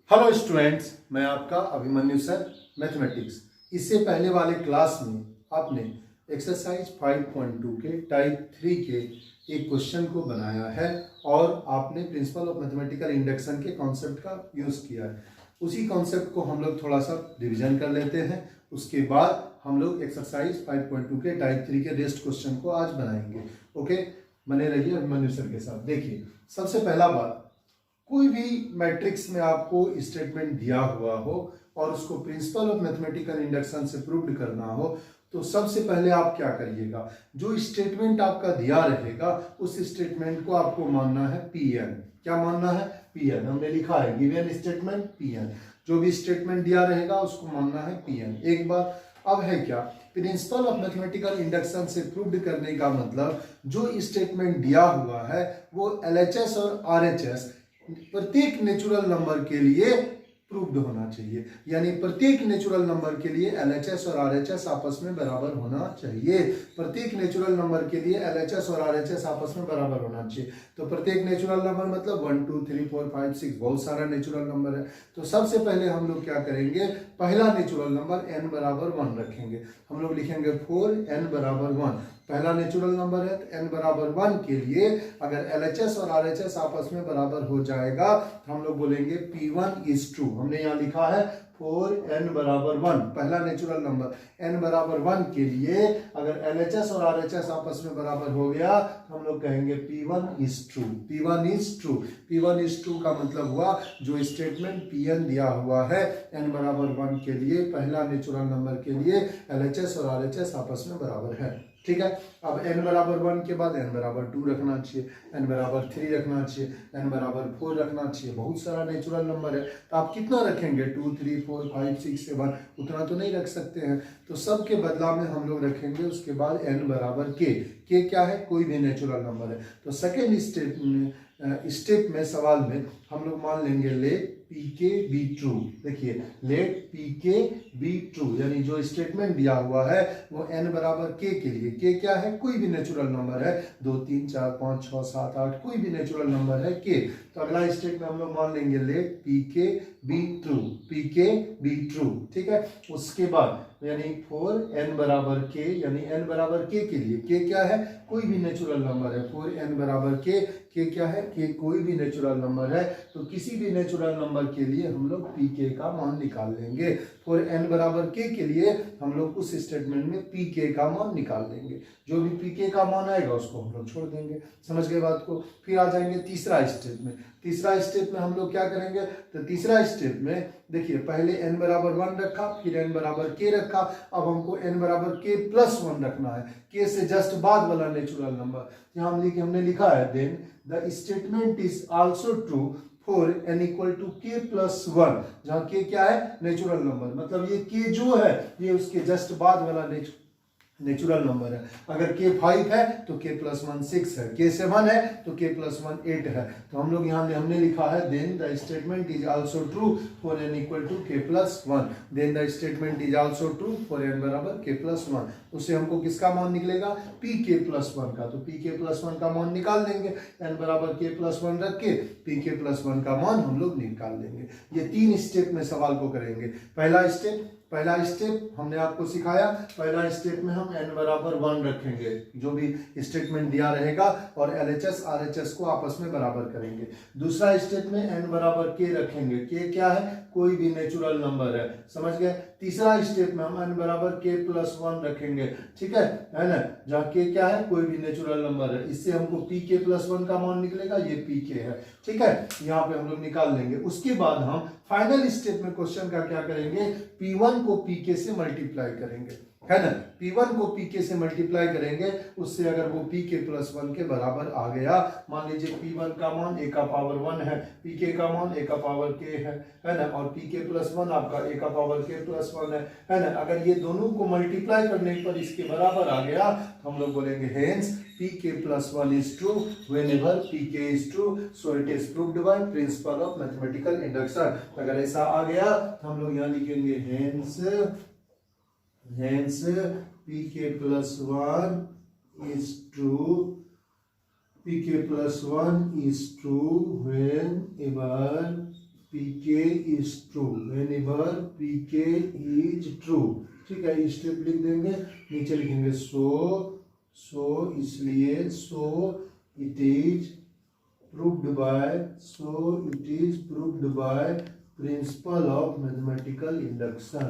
Hello students, मैं आपका Abhimanyu sir mathematics. इससे पहले वाले क्लास में आपने एक्सरसाइज 5.2 के टाइप 3 के एक क्वेश्चन को बनाया है और आपने प्रिंसिपल ऑफ मैथमेटिकल इंडक्शन के कॉन्सेप्ट का यूज़ किया है। उसी कॉन्सेप्ट को हम लोग थोड़ा सा रिविजन कर लेते हैं। उसके बाद हम लोग एक्सरसाइज 5.2 के टाइप 3 के रेस्ट क्वेश्चन को आज बनाएंगे। ओके, बने रहिए अभिमन्यु सर के साथ। देखिए, सबसे पहला बात, कोई भी मैट्रिक्स में आपको स्टेटमेंट दिया हुआ हो और उसको प्रिंसिपल ऑफ मैथमेटिकल इंडक्शन से प्रूव्ड करना हो तो सबसे पहले आप क्या करिएगा, जो स्टेटमेंट आपका दिया रहेगा उस स्टेटमेंट को आपको मानना है Pn। क्या मानना है? Pn। हमने लिखा है गिवन स्टेटमेंट Pn। जो भी स्टेटमेंट दिया रहेगा उसको मानना है Pn। एक बात अब है क्या, प्रिंसिपल ऑफ मैथमेटिकल इंडक्शन से प्रूव्ड करने का मतलब जो स्टेटमेंट दिया हुआ है वो LHS और RHS प्रत्येक नेचुरल नंबर के लिए प्रूव्ड होना चाहिए। यानी प्रत्येक नेचुरल नंबर के लिए LHS और RHS आपस में बराबर होना चाहिए। प्रत्येक नेचुरल नंबर के लिए LHS और RHS आपस में बराबर होना चाहिए। तो प्रत्येक नेचुरल नंबर मतलब 1 2 3 4 5 6 बहुत सारा नेचुरल नंबर है। तो सबसे पहले हम लोग क्या करेंगे, पहला नेचुरल नंबर n बराबर 1 रखेंगे। हम लोग लिखेंगे 4 n बराबर 1। पहला नेचुरल नंबर है तो n बराबर 1 के लिए अगर LHS और RHS आपस में बराबर हो जाएगा तो हम लोग बोलेंगे P1 is true। हमने यहाँ लिखा है 4n बराबर 1, पहला नेचुरल नंबर n बराबर 1 के लिए अगर LHS और RHS आपस में बराबर हो गया तो हम लोग कहेंगे P1 is true। P1 is true। P1 is true का मतलब हुआ जो स्टेटमेंट Pn दिया हुआ है n बराबर 1 के लिए, पहला नेचुरल नंबर के लिए LHS और RHS आपस में बराबर है। ठीक है, अब n बराबर 1 के बाद n बराबर 2 रखना चाहिए, n बराबर 3 रखना चाहिए, n बराबर 4 रखना चाहिए। बहुत सारा नेचुरल नंबर है तो आप कितना रखेंगे, 2 3 4 5 6 7, उतना तो नहीं रख सकते हैं। तो सब के बदला में हम लोग रखेंगे उसके बाद n बराबर k क्या है, कोई भी नेचुरल नंबर है। तो सेकेंड स्टेप में सवाल में हम लोग मान लेंगे लेट pk बी ट्रू। देखिए, लेट pk बी ट्रू यानी जो स्टेटमेंट दिया हुआ है वो n बराबर k के लिए, k क्या है, कोई भी नेचुरल नंबर है, 2 3 4 5 6 7 8 कोई भी नेचुरल नंबर है k। तो अगला स्टेप में हम लोग मान लेंगे let pk be true, pk be true. ठीक है, उसके बाद यानी 4n बराबर k यानी n बराबर k के लिए, k क्या है, कोई भी नेचुरल नंबर है, 4n बराबर k क्या है, k कोई भी नेचुरल नंबर है। तो किसी भी नेचुरल नंबर के लिए हम लोग pk का मान निकाल लेंगे। 4n बराबर k के लिए हम लोग उस स्टेटमेंट में pk का मान निकाल लेंगे। जो भी pk का मान आएगा उसको हम लोग छोड़ देंगे। समझ गए बात को? फिर आ जाएंगे तीसरा स्टेप में। तीसरा स्टेप में हम लोग क्या करेंगे, तो तीसरा स्टेप में देखिए पहले n बराबर 1 रखा, फिर n बराबर k रखा। अब हमको n बराबर k प्लस 1 रखना है, k से जस्ट बाद वाला नेचुरल नंबर। यहाँ हमने लिखा है then the statement is also true for n equal to k plus 1। जहाँ k क्या है, नेचुरल नंबर, मतलब ये k जो है ये उसके जस्ट बाद वाला नेचुरल नंबर है। अगर k 5 है तो k प्लस 1 6 है, k 7 है तो k प्लस 1 8 है। तो हम लोग यहाँ हमने लिखा है then the statement is also true for n equal to k plus 1। Then the statement is also true for n बराबर k प्लस 1। उससे हमको किसका मान निकलेगा, pk प्लस 1 का। तो pk प्लस 1 का मान निकाल देंगे, n बराबर k प्लस 1 रख के pk प्लस 1 का मान हम लोग निकाल देंगे। ये 3 स्टेप में सवाल को करेंगे। पहला स्टेप हमने आपको सिखाया। पहला स्टेप में हम n बराबर 1 रखेंगे, जो भी स्टेटमेंट दिया रहेगा, और LHS RHS को आपस में बराबर करेंगे। दूसरा स्टेप में n बराबर k रखेंगे, k क्या है, कोई भी नेचुरल नंबर है। समझ गए? तीसरा स्टेप में हम n बराबर k प्लस 1 रखेंगे। ठीक है ना, जहाँ k क्या है, कोई भी नेचुरल नंबर है। इससे हमको pk प्लस 1 का मान निकलेगा, ये pk है। ठीक है, यहाँ पे हम लोग निकाल लेंगे। उसके बाद हम फाइनल स्टेप में क्वेश्चन का क्या करेंगे, P1 को pk से मल्टीप्लाई करेंगे, है ना। P1 को pk से मल्टीप्लाई करेंगे, उससे अगर वो pk प्लस 1 के बराबर आ गया, मान लीजिए P1 का मान a का पावर 1 है, pk का मान a का पावर k है ना, और pk प्लस 1 आपका a का पावर k प्लस 1 है ना। अगर ये दोनों को मल्टीप्लाई करने पर इसके बराबर आ गया तो हम लोग बोलेंगे hence pk plus 1 is true whenever pk is true, so it is proved by principle of mathematical induction। अगर ऐसा आ गया तो हम लोग यहाँ लिखेंगे hence pk plus 1 is true, pk plus 1 is true whenever pk is true, whenever pk is true, ठीक है, स्टेप लिख देंगे, नीचे लिखेंगे सो इसलिए सो it is proved by principle of mathematical induction.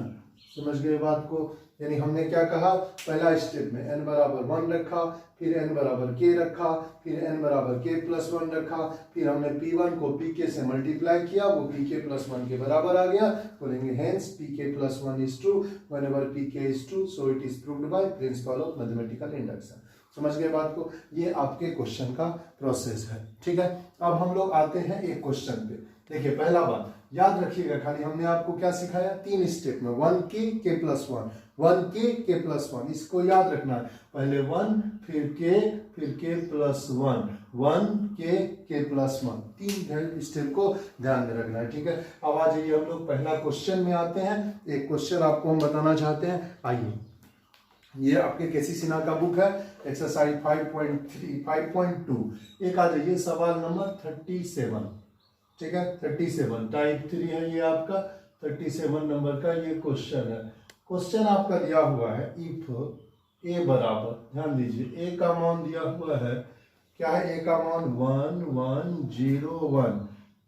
समझ गए बात को? यानी हमने क्या कहा, पहला स्टेप में n बराबर 1 रखा, फिर n बराबर k रखा, फिर n बराबर k प्लस 1 रखा, फिर हमने p1 को pk से मल्टीप्लाई किया, वो pk प्लस 1 के बराबर आ गया, बोलेंगे hence pk plus 1 is true, whenever pk is true so it is proved by principle of mathematical induction. समझ गए बात को? ये आपके क्वेश्चन का प्रोसेस है, ठीक है। अब हम लोग आते हैं एक क्वेश्चन पे। देखिए पहला बात याद रखिएगा, खाली हमने आपको क्या सिखाया, 3 स्टेप में 1k प्लस 1, 1k प्लस 1, इसको याद रखना है। पहले 1 फिर k plus 1, 1k plus 1, 3 step को ध्यान में रखना है, ठीक है। अब आ जाइए हम लोग पहला क्वेश्चन में आते हैं। एक क्वेश्चन आपको हम बताना चाहते हैं, आइए। ये आपके केसी सिन्हा का बुक है, एक्सरसाइज 5.2। एक आ जाइए सवाल नंबर 37, ठीक है, 37 टाइप 3 है ये आपका, 37 नंबर का ये क्वेश्चन है। क्वेश्चन आपका दिया हुआ है, इफ ए बराबर, ध्यान दीजिए ए का मान दिया हुआ है, क्या है, ए का मान 1 1 0 1,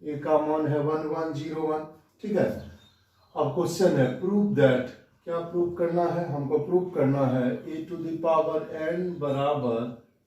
ए का मान है 1 1 0 1, ठीक है। अब क्वेश्चन है प्रूव दैट, क्या प्रूव करना है, हमको प्रूव करना है A to the power n बराबर,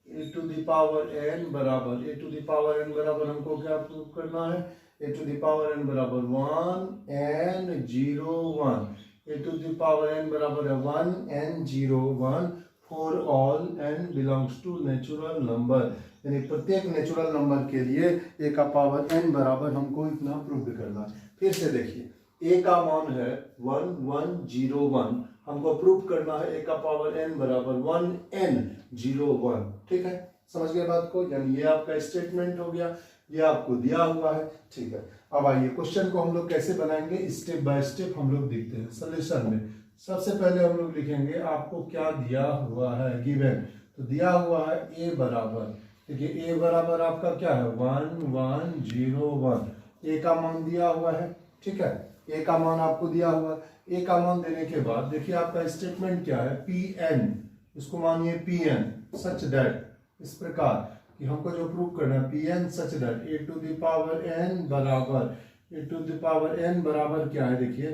A to the power n बराबर, A to the power n बराबर हमको क्या प्रूव करना है, A to the power n बराबर 1 n 0 1, A to the power n बराबर है 1 n 0 1 for all n belongs to natural number, यानी प्रत्येक नेचुरल नंबर के लिए ए का पावर n बराबर हमको इतना प्रूव करना है। फिर से देखिए ए का मान है 1 1 0 1, हमको प्रूव करना है ए का पावर n बराबर 1 n 0 1, ठीक है। समझ गए बात को? यानी ये आपका स्टेटमेंट हो गया, ये आपको दिया हुआ है, ठीक है। अब आइए क्वेश्चन को हम लोग कैसे बनाएंगे, स्टेप बाय स्टेप हम लोग देखते हैं। सॉल्यूशन में सबसे पहले हम लोग लिखेंगे आपको क्या दिया हुआ है, गिवन, तो दिया हुआ है ए बराबर, देखिए ए बराबर आपका क्या है 1 1 0 1, ए का मान दिया हुआ है, ठीक है, ए का मान आपको दिया हुआ है। ए का मान देने के बाद देखिए आपका स्टेटमेंट क्या है, Pn, इसको मानिए Pn सच दैट, इस प्रकार कि हमको जो प्रूव करना है Pn such that A to the power n बराबर, A to the power n बराबर क्या है, देखिए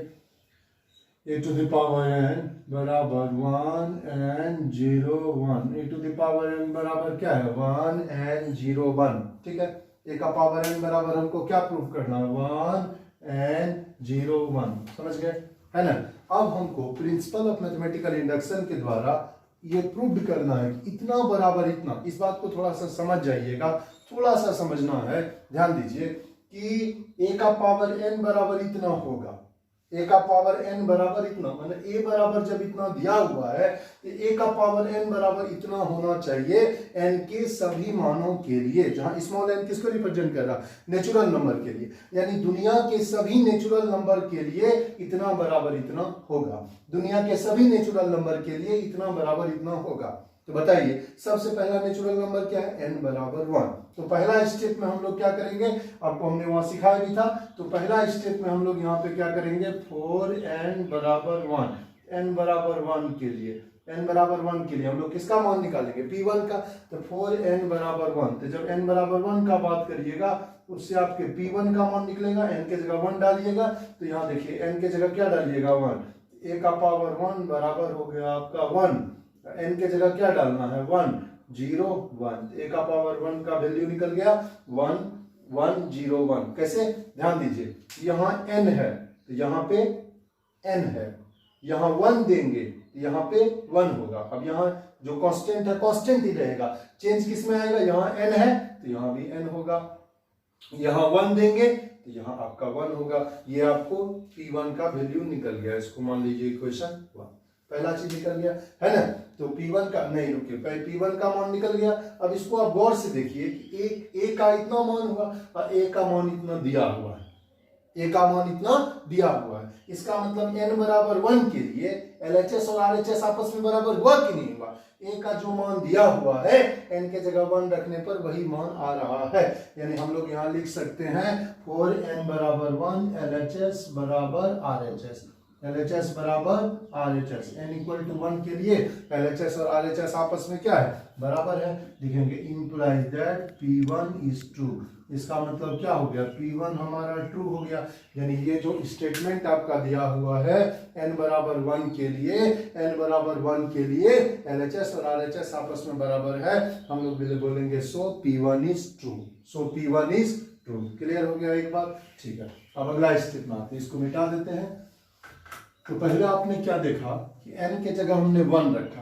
A to the power n बराबर 1 n 0 1, A to the power n बराबर क्या है 1 n 0 1, ठीक है। ए का पावर n बराबर हमको क्या प्रूव करना है 1 n 0 1, समझ गए, है ना। अब हमको प्रिंसिपल ऑफ मैथमेटिकल इंडक्शन के द्वारा ये प्रूव करना है कि इतना बराबर इतना, इस बात को थोड़ा सा समझ जाइएगा, थोड़ा सा समझना है, ध्यान दीजिए कि ए का पावर n बराबर इतना होगा, ए का पावर n बराबर इतना, मतलब ए बराबर जब इतना दिया हुआ है तो ए का पावर n बराबर इतना होना चाहिए n के सभी मानों के लिए, जहां स्मॉल n किसको रिप्रेजेंट कर रहा, नेचुरल नंबर के लिए, यानी दुनिया के सभी नेचुरल नंबर के लिए इतना बराबर इतना होगा, दुनिया के सभी नेचुरल नंबर के लिए इतना बराबर इतना होगा। तो बताइए सबसे पहला नेचुरल नंबर क्या है, n बराबर 1। तो पहला स्टेप में हम लोग क्या करेंगे, आपको हमने वहां सिखाया भी था, तो पहला स्टेप में हम लोग यहाँ पे क्या करेंगे, 4n बराबर 1, n बराबर 1 के लिए, n बराबर 1 के लिए हम लोग किसका मान निकालेंगे, P1 का, तो 4n बराबर 1, तो जब n बराबर 1 का बात करिएगा उससे आपके P1 का मान निकलेगा, n के जगह 1 डालिएगा, तो यहाँ देखिए n के जगह क्या डालिएगा 1, a का पावर 1 बराबर हो गया आपका 1, n के जगह क्या डालना है 1 0 1, a का पावर 1 का वैल्यू निकल गया 1 1 0 1, कैसे, ध्यान दीजिए यहाँ n है तो यहाँ पे n है, यहाँ 1 देंगे तो यहाँ पे 1 होगा, अब यहाँ जो कांस्टेंट है कांस्टेंट ही रहेगा, चेंज किस में आएगा, यहाँ n है तो यहाँ भी n होगा, यहाँ 1 देंगे तो यहाँ आपका 1 होगा, ये आपको P1 का वैल्यू निकल गया, इसको मान लीजिए इक्वेशन 1, पहला चीज निकल गया, है ना। तो P1 का नहीं, रुकिए, पहले P1 का मान निकल गया। अब इसको आप गौर से देखिए कि a का इतना मान हुआ और a का मान इतना दिया हुआ है, a का मान इतना दिया हुआ है, इसका मतलब n बराबर 1 के लिए LHS और RHS आपस में बराबर हुआ कि नहीं हुआ, ए का जो मान दिया हुआ है n के जगह 1 रखने पर वही मान आ रहा है, यानी हम लोग यहाँ लिख सकते हैं 4n बराबर 1 LHS बराबर RHS, LHS बराबर RHS, n इक्वल टू 1 के लिए LHS और RHS आपस में क्या है, बराबर है। लिखेंगे implies that P1 is true, इसका मतलब क्या हो गया, P1 हमारा ट्रू हो गया, यानी ये जो स्टेटमेंट आपका दिया हुआ है n बराबर 1 के लिए, n बराबर 1 के लिए LHS और RHS आपस में बराबर है, हम लोग बोलेंगे सो P1 is true, so P1 is true। Clear हो गया एक बात, ठीक है। अब अगला स्टेप में आते हैं, इसको मिटा देते हैं। तो पहले आपने क्या देखा कि n के जगह हमने 1 रखा,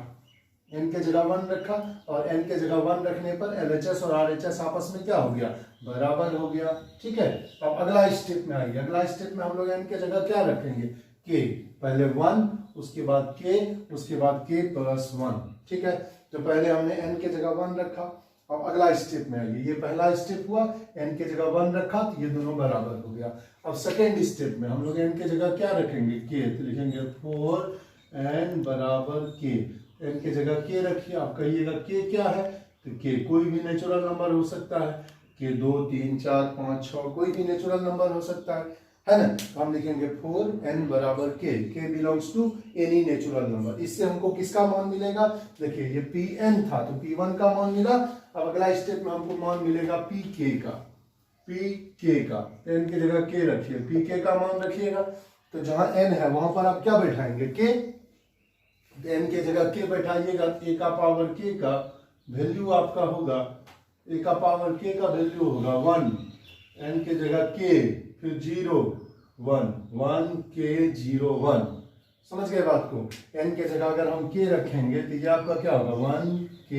n के जगह 1 रखा और n के जगह 1 रखने पर LHS और RHS आपस में क्या हो गया, बराबर हो गया, ठीक है। अब अगला स्टेप में आइए, अगला स्टेप में हम लोग n के जगह क्या रखेंगे, k, पहले 1 उसके बाद k उसके बाद k प्लस 1, ठीक है। तो पहले हमने n के जगह 1 रखा, अब अगला स्टेप में आइए, ये पहला स्टेप हुआ, n के जगह 1 रखा तो ये दोनों बराबर हो गया। अब सेकेंड स्टेप में हम लोग n के जगह क्या रखेंगे, k, तो लिखेंगे 4n बराबर k, n के जगह k रखिए। आप कहिएगा k क्या है, तो k कोई भी नेचुरल नंबर हो सकता है, k 2 3 4 5 6 कोई भी नेचुरल नंबर हो सकता है ना। तो हम लिखेंगे 4n बराबर k, k belongs to any natural number. इससे हमको किसका मान मिलेगा, देखिए ये Pn था तो P1 का मान मिला। अब अगला स्टेप में हमको मान मिलेगा Pk का, Pk का, n की जगह k रखिए, Pk का मान रखिएगा। तो जहां n है वहां पर आप क्या बैठाएंगे, k, n के जगह k बैठाइएगा, a का पावर k का वैल्यू आपका होगा, a का पावर k का वैल्यू होगा 1, n के जगह k फिर 0 1 1 k 0 1, समझ गए बात को। n के जगह अगर हम k रखेंगे तो ये आपका क्या होगा 1 k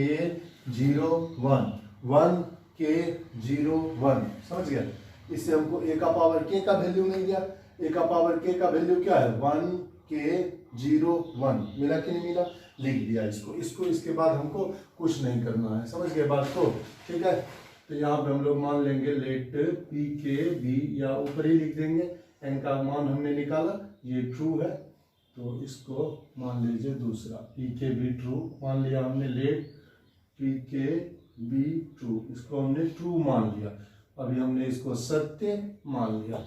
0 1 1 k 0 1, समझ गया। इससे हमको a का पावर k का वैल्यू मिल गया, a का पावर k का वैल्यू क्या है 1 k 0 1, मिला कि नहीं मिला, लिख दिया इसको। इसके बाद हमको कुछ नहीं करना है, समझ गए बात को, ठीक है। तो यहाँ पे हम लोग मान लेंगे लेट Pk भी, या ऊपर ही लिख देंगे, n का मान हमने निकाला, ये ट्रू है तो इसको मान लीजिए दूसरा Pk भी ट्रू मान लिया हमने, लेट Pk भी ट्रू, इसको हमने ट्रू मान लिया। अभी हमने इसको सत्य मान लिया,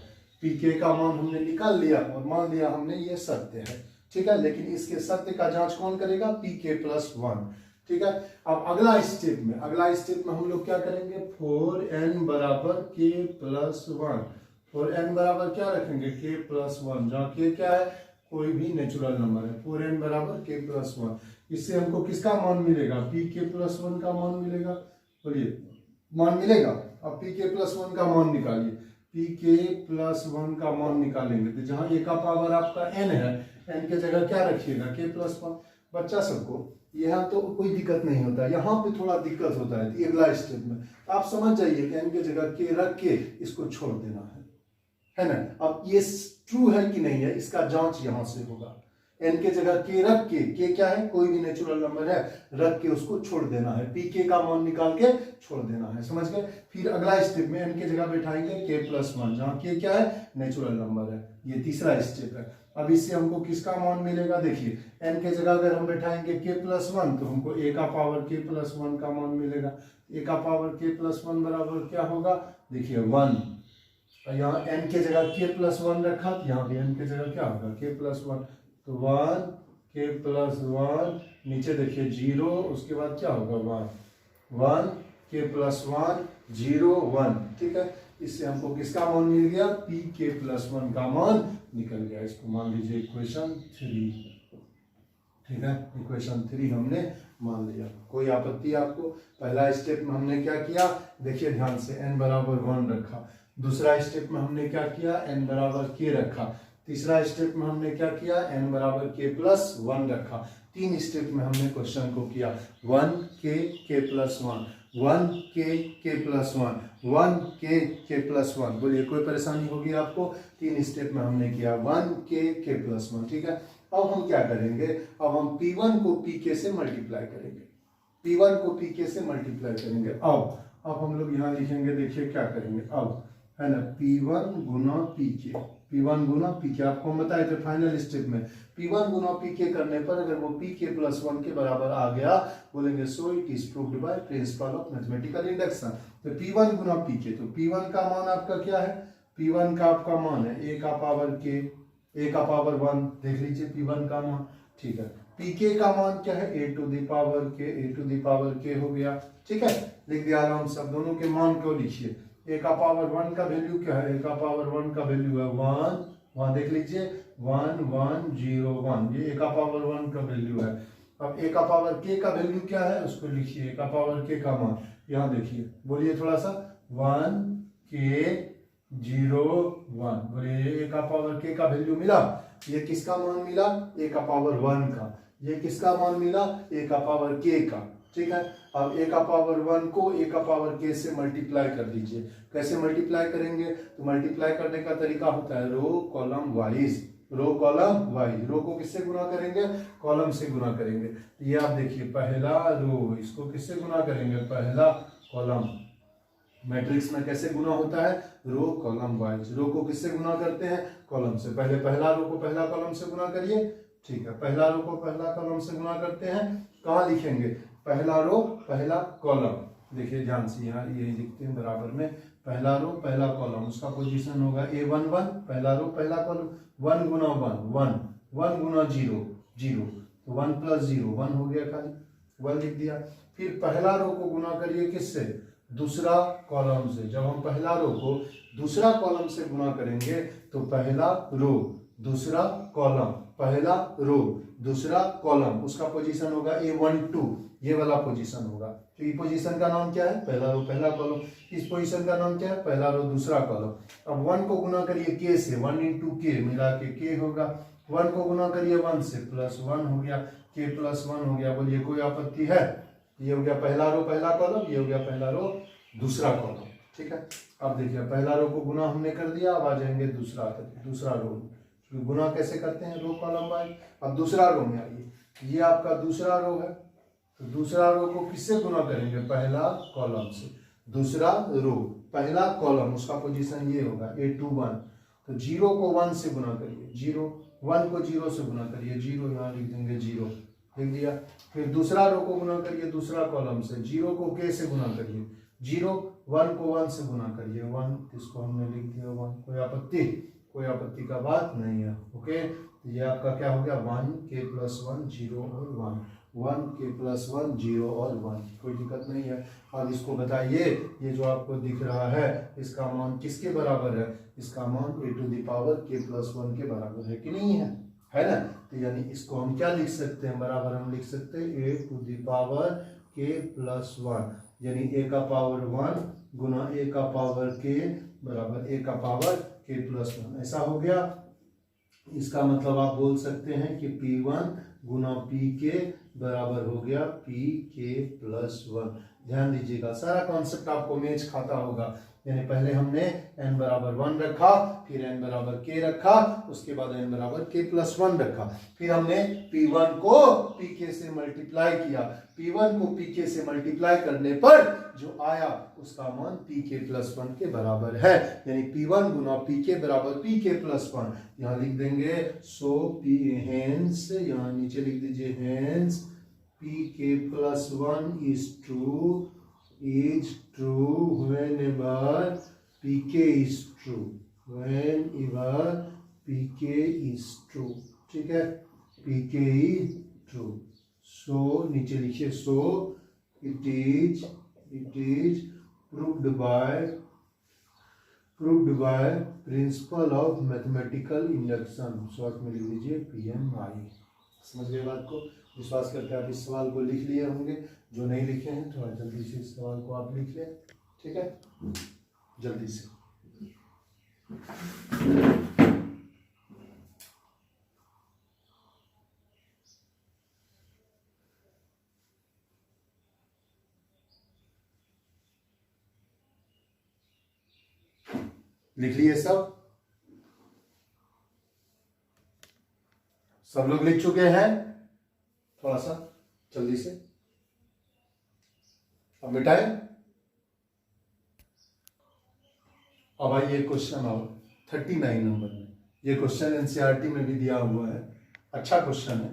Pk का मान हमने निकाल लिया और मान लिया हमने ये सत्य है, ठीक है। लेकिन इसके सत्य का जांच कौन करेगा, Pk प्लस 1, ठीक है। अब अगला स्टेप में हम लोग क्या करेंगे, 4n बराबर k प्लस 1, 4n बराबर क्या रखेंगे, k प्लस 1, जहाँ k क्या है, कोई भी नेचुरल नंबर है, 4n बराबर k प्लस 1। इससे हमको किसका मान मिलेगा, pk प्लस 1 का मान मिलेगा, बोलिए मान मिलेगा। अब pk प्लस 1 का मान निकालिए, pk प्लस 1 का मान निकालेंगे तो जहाँ a का पावर आपका n है, n के जगह क्या रखिएगा, k प्लस 1। बच्चा सबको यहाँ तो कोई दिक्कत नहीं होता, यहाँ पे थोड़ा दिक्कत होता है। अगला स्टेप में आप समझ जाइए कि n के जगह k रख के इसको छोड़ देना है ना। अब ये ट्रू है कि नहीं है इसका जांच यहाँ से होगा, n के जगह k रख के, k क्या है, कोई भी नेचुरल नंबर है, रख के उसको छोड़ देना है, pk का मान निकाल के छोड़ देना है, समझ गए। फिर अगला स्टेप में n के जगह बैठाएंगे k प्लस 1, जहाँ k क्या है, नेचुरल नंबर है, ये तीसरा स्टेप है। अब इससे हमको किसका मान मिलेगा, देखिए n के जगह अगर हम बैठाएंगे k प्लस 1 तो हमको a का पावर k प्लस 1 का मान मिलेगा, a का पावर k प्लस 1 बराबर क्या होगा, देखिए 1, यहाँ n के जगह k प्लस 1 रखा तो यहाँ भी n के जगह क्या होगा, k प्लस 1, तो 1 k प्लस 1, नीचे देखिए 0, उसके बाद क्या होगा 1 k प्लस 1 0 1, ठीक है। इससे हमको किसका मान मिल गया, pk प्लस 1 का मान निकल गया। इसको मान लीजिए इक्वेशन 3, ठीक है, इक्वेशन 3 हमने मान लिया। कोई आपत्ति आपको। पहला स्टेप में हमने क्या किया, देखिए ध्यान से, n बराबर 1 रखा। दूसरा स्टेप में हमने क्या किया, n बराबर k रखा। तीसरा स्टेप में हमने क्या किया, n बराबर k प्लस 1 रखा। 3 स्टेप में हमने क्वेश्चन को किया, 1 k plus 1, 1 k plus 1, 1 k plus 1। बोलिए कोई परेशानी होगी आपको। 3 स्टेप में हमने किया 1 k प्लस 1, ठीक है। अब हम क्या करेंगे, अब हम P1 को Pk से मल्टीप्लाई करेंगे, P1 को Pk से मल्टीप्लाई करेंगे। अब हम लोग यहाँ लिखेंगे, देखिए क्या करेंगे, अब है ना, P1 गुना PK, P1 गुना PK आपको हम बताए थे फाइनल स्टेप में, P1 गुना PK करने पर अगर वो PK प्लस 1 के बराबर आ गया, बोलेंगे so it is proved by principle of mathematical induction. तो P1 गुना PK, तो P1 का मान आपका क्या है, P1 का आपका मान है a का पावर k, a का पावर 1, देख लीजिए P1 का मान, ठीक है। PK का मान क्या है, a to the power k, a to the power k हो गया, ठीक है। लिख दिया आराम से, दोनों के मान को लिखिए। a का पावर 1 का वैल्यू क्या है, a का पावर 1 का वैल्यू है 1, वहां देख लीजिए 1 1 0 1, ये a का पावर 1 का वैल्यू है। अब a का पावर k का वैल्यू क्या है, उसको लिखिए, a का पावर k का मान, यहाँ देखिए, बोलिए थोड़ा सा, 1 k 0 1, बोलिए a का पावर k का वैल्यू मिला, ये किसका मान मिला, a का पावर 1 का, ये किसका मान मिला, a का पावर k का, ठीक है। अब a का पावर 1 को a का पावर k से मल्टीप्लाई कर दीजिए। कैसे मल्टीप्लाई करेंगे, तो मल्टीप्लाई करने का तरीका होता है row column wise, row column wise, row को किससे गुना करेंगे, कॉलम से गुना करेंगे। तो ये आप देखिए, पहला रो, इसको किससे गुना करेंगे, पहला कॉलम। मैट्रिक्स में कैसे गुना होता है, रो कॉलम वाइज, रो को किससे गुना करते हैं, कॉलम से। पहले पहला रो को पहला कॉलम से गुना करिए, ठीक है, पहला रो को पहला कॉलम से गुना करते हैं, कहाँ लिखेंगे, पहला रो पहला कॉलम, देखिए ध्यान से, यहाँ ये लिखते हैं बराबर में, पहला रो पहला कॉलम, उसका पोजीशन होगा A1 1, पहला रो पहला कॉलम, 1 गुना 1 1, 1 गुना 0 0, तो 1 प्लस 0 1 हो गया, खाली 1 लिख दिया। फिर पहला रो को गुना करिए किससे, दूसरा कॉलम से। जब हम पहला रो को दूसरा कॉलम से गुना करेंगे तो पहला रो दूसरा कॉलम, पहला रो दूसरा कॉलम, उसका पोजीशन होगा A1 2, ये वाला पोजीशन होगा। तो ये पोजीशन का नाम क्या है, पहला रो पहला कॉलम। इस पोजीशन का नाम क्या है, पहला रो दूसरा कॉलम। अब 1 को गुना करिए k से, 1 इंटू k मिला के k होगा, 1 को गुना करिए 1 से, प्लस 1 हो गया, k प्लस 1 हो गया। बोलिए कोई आपत्ति है, ये हो गया पहला रो पहला कॉलम, ये हो गया पहला रो दूसरा कॉलम, ठीक है। अब देखिए, पहला रो को गुना हमने कर दिया, अब आ जाएंगे दूसरा रो, गुना कैसे करते हैं, रो कॉलम वाइज। अब दूसरा रो में आइए, ये आपका दूसरा रो है, तो दूसरा रो को किससे गुना करेंगे, पहला कॉलम से। दूसरा रो पहला कॉलम, उसका पोजीशन ये होगा A2 1, तो 0 को 1 से गुना करिए, 0 1 को 0 से गुना करिए, 0 यहाँ लिख देंगे, 0 लिख दिया। फिर दूसरा रो को गुना करिए दूसरा कॉलम से, 0 को k से गुना करिए, 0 1 को 1 से गुना करिए, 1, इसको हमने लिख दिया 1, कोई आपत्ति का बात नहीं है, ओके। तो ये आपका क्या हो गया, 1 k प्लस 1 0 और 1, 1 k प्लस 1 0 और 1, कोई दिक्कत नहीं है। अब इसको बताइए, ये जो आपको दिख रहा है इसका मान किसके बराबर है, इसका मान a to the power k plus 1 के बराबर है कि नहीं है, है ना। तो यानी इसको हम क्या लिख सकते हैं, बराबर हम लिख सकते हैं a to the power k plus 1, यानी a का पावर 1 गुना a का पावर k बराबर a का पावर k प्लस 1, ऐसा हो गया। इसका मतलब आप बोल सकते हैं कि P1 गुना PK बराबर हो गया PK प्लस 1। ध्यान दीजिएगा, सारा कॉन्सेप्ट आपको मैच खाता होगा, यानी पहले हमने n बराबर 1 रखा, फिर n बराबर k रखा, उसके बाद n बराबर k प्लस 1 रखा, फिर हमने P1 को PK से मल्टीप्लाई किया, P1 को PK से मल्टीप्लाई करने पर जो आया उसका मान PK प्लस 1 के बराबर है, यानी P1 गुना PK बराबर PK प्लस 1। यहाँ लिख देंगे सो हेंस, यहाँ नीचे लिख दीजिए hence PK plus 1 is true whenever PK is true, whenever PK is true, ठीक है, PK is true। so नीचे लिखिए, so it is proved by principle of mathematical induction, short में लिख दीजिए PMI। समझ गए बात को, विश्वास करते हैं आप इस सवाल को लिख लिए होंगे, जो नहीं लिखे हैं थोड़ा जल्दी से इस सवाल को आप लिख लें, ठीक है, जल्दी से। लिख लिए सब लोग लिख चुके हैं, थोड़ा सा जल्दी से अब मिटाएं। अब आइए क्वेश्चन और 39 नंबर में। ये क्वेश्चन एनसीईआरटी में भी दिया हुआ है, अच्छा क्वेश्चन है।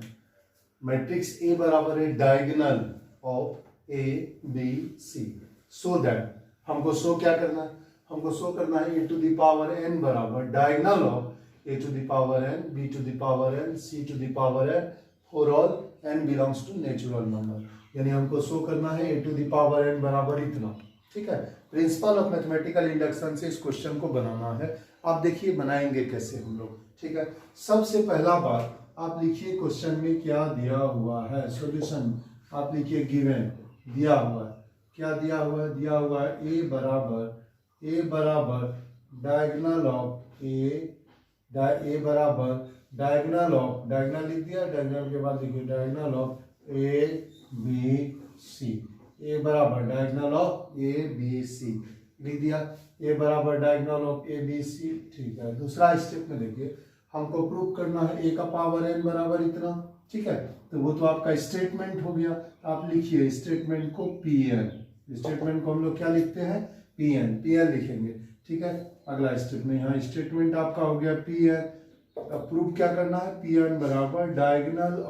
मैट्रिक्स ए बराबर है diagonal of A B C, so that हमको शो क्या करना है, हमको शो करना है A to the power n बराबर diagonal of A to the power n, B to the power n, C to the power n for all n belongs to natural number. यानी हमको show करना है A to the power n बराबर इतना, ठीक है। Principal of mathematical induction से इस क्वेश्चन को बनाना है। आप देखिए बनाएंगे कैसे हम लोग, ठीक है। सबसे पहला बात आप लिखिए क्वेश्चन में क्या दिया हुआ है, सॉल्यूशन आप लिखिए गिवन दिया हुआ है, क्या दिया हुआ है, दिया हुआ है ए बराबर डायगोनल ऑफ ए बराबर डायगोनल ऑफ, डायगोनल लिख दिया, डायगोनल के बाद लिखिए diagonal of A B C, A बराबर diagonal of A B C लिख दिया, ए बराबर diagonal of A B C, ठीक है। दूसरा स्टेप में देखिए हमको प्रूव करना है ए का पावर एन बराबर इतना, ठीक है। तो वो तो आपका स्टेटमेंट हो गया, आप लिखिए स्टेटमेंट को पी एन, स्टेटमेंट को हम लोग क्या लिखते हैं पी एन लिखेंगे, ठीक है। अगला स्टेप में यहाँ स्टेटमेंट आपका हो गया पी एन। अब प्रूव क्या करना है, पी एन बराबर डायगोनल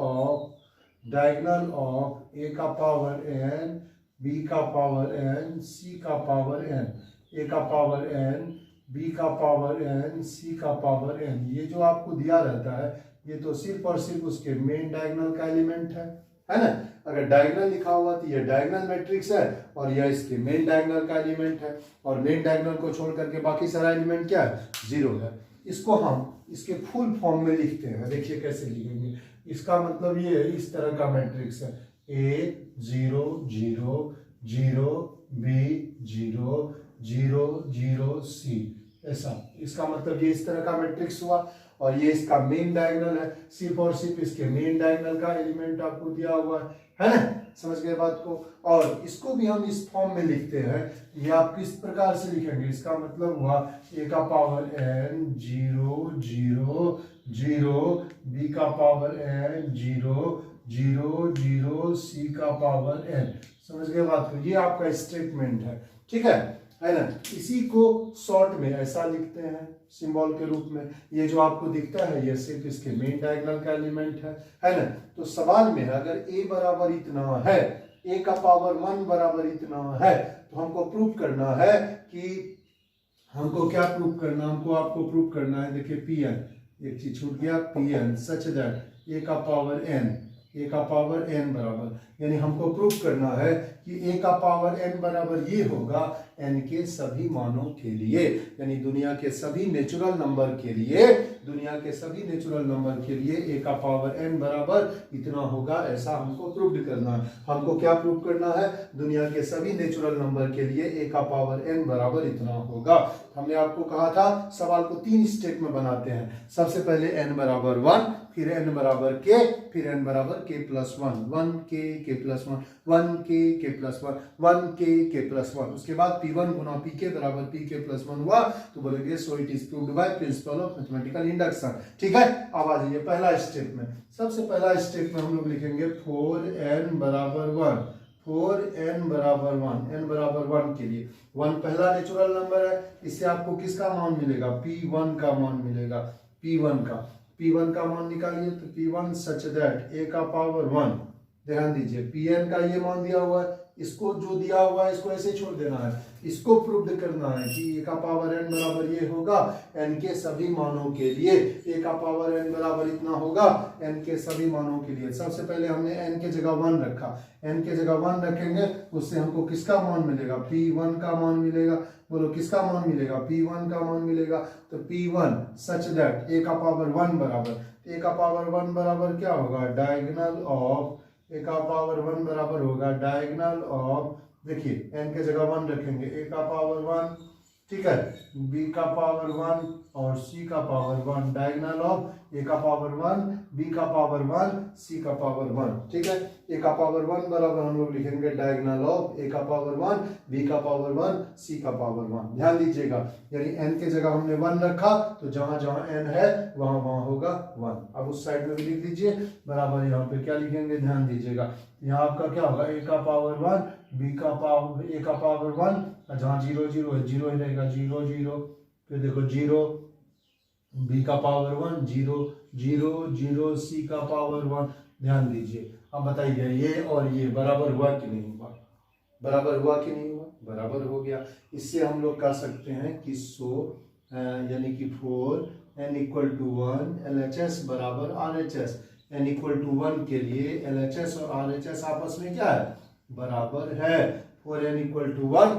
ऑफ ए का पावर एन, बी का पावर एन, सी का पावर एन, ए का पावर एन, बी का पावर एन, सी का पावर एन। ये जो आपको दिया रहता है ये तो सिर्फ और सिर्फ उसके मेन डायगोनल का एलिमेंट है ना। अगर डायगोनल लिखा हुआ तो ये डायगोनल मैट्रिक्स है और यह इसके मेन डायगोनल का एलिमेंट है, और मेन डायगोनल को छोड़ करके बाकी सारा एलिमेंट क्या है, जीरो है। इसको हम इसके फुल फॉर्म में लिखते हैं, देखिए कैसे लिखेंगे। इसका मतलब ये इस तरह का मैट्रिक्स है, ए 0 0 0 बी 0 0 0 सी, ऐसा। इसका मतलब ये इस तरह का मैट्रिक्स हुआ और ये इसका मेन डायगोनल है, सिर्फ और सिर्फ इसके मेन डायगोनल का एलिमेंट आपको दिया हुआ है ना, समझ गए बात को। और इसको भी हम इस फॉर्म में लिखते हैं, ये आप किस प्रकार से लिखेंगे, इसका मतलब हुआ ए का पावर एन 0 0 0, बी का पावर एन 0 0 0, सी का पावर एन, समझ गए बात को। ये आपका स्टेटमेंट है, ठीक है ना। इसी को शॉर्ट में ऐसा लिखते हैं सिंबल के रूप में। ये जो आपको दिखता है ये सिर्फ इसके मेन डायगोनल का एलिमेंट है ना। तो सवाल में अगर a बराबर इतना है, a का पावर 1 बराबर इतना है, तो हमको प्रूव करना है कि हमको क्या प्रूव करना, हमको आपको प्रूव करना है, देखिए पी एन, एक चीज छूट गया, P n such that a का पावर n, a का पावर n बराबर, यानी हमको प्रूव करना है कि a का पावर n बराबर ये होगा n के सभी मानों के लिए, यानी दुनिया के सभी नेचुरल नंबर के लिए, दुनिया के सभी नेचुरल नंबर के लिए a का पावर n बराबर इतना होगा, ऐसा हमको प्रूव करना है। हमको क्या प्रूव करना है, दुनिया के सभी नेचुरल नंबर के लिए a का पावर n बराबर इतना होगा। हमने आपको कहा था सवाल को 3 स्टेप में बनाते हैं। सबसे पहले n बराबर 1, फिर n बराबर k, फिर n बराबर k plus 1, 1k plus 1, 1k plus 1, 1k plus 1। उसके बाद p1 गुना pk बराबर pk प्लस 1 हुआ तो बोलेंगे so it is proved by principle of mathematical induction, ठीक है। अब आ जाइए पहला स्टेप में। सबसे पहला स्टेप में हम लोग लिखेंगे 4n बराबर 1, 4n बराबर 1, n बराबर 1 के लिए 1 पहला नेचुरल नंबर है, इससे आपको किसका मान मिलेगा, p1 का मान मिलेगा, p1 का मान निकालिए तो p1 सच दैट a का पावर 1, ध्यान दीजिए pn का ये मान दिया हुआ है, इसको जो दिया हुआ है इसको ऐसे छोड़ देना है, इसको प्रूव करना है कि a का पावर n बराबर ये होगा n के सभी मानों के लिए, a का पावर n बराबर इतना होगा n के सभी मानों के लिए। सबसे पहले हमने n के जगह 1 रखा, n के जगह 1 रखेंगे उससे हमको किसका मान मिलेगा, p1 का मान मिलेगा। बोलो किसका मान मिलेगा, p1 का मान मिलेगा। तो p1 सच दैट a का पावर 1 बराबर, a का पावर 1 बराबर क्या होगा, डायगोनल ऑफ, a का पावर 1 बराबर होगा डायगोनल ऑफ, देखिए n के जगह 1 रखेंगे, a का पावर 1, ठीक है, b का पावर 1 और c का पावर 1, डायगोनल ऑफ a का पावर 1, b का पावर 1, c का पावर 1, ठीक है। a का पावर 1 बराबर हम लोग लिखेंगे डायगोनल ऑफ a का पावर 1, b का पावर 1, c का पावर 1। ध्यान दीजिएगा, यानी n के जगह हमने 1 रखा तो जहां जहां n है वहां वहां होगा 1। अब उस साइड में भी लिख दीजिए बराबर, यहाँ पे क्या लिखेंगे, ध्यान दीजिएगा, यहाँ आपका क्या होगा, a का पावर 1, b का पावर, a का पावर 1, जहाँ 0 0 है 0 ही रहेगा, 0 0 फिर देखो 0 b का पावर 1, 0 0 0 c का पावर 1। ध्यान दीजिए, अब बताइए ये और ये बराबर हुआ कि नहीं हुआ? बराबर हुआ कि नहीं हुआ? बराबर हो गया। इससे हम लोग कह सकते हैं कि 100 यानी कि 4 n इक्वल टू 1 LHS बराबर RHS। n इक्वल टू 1 के लिए LHS और RHS आपस में क्या है? बराबर है। 4n इक्वल टू 1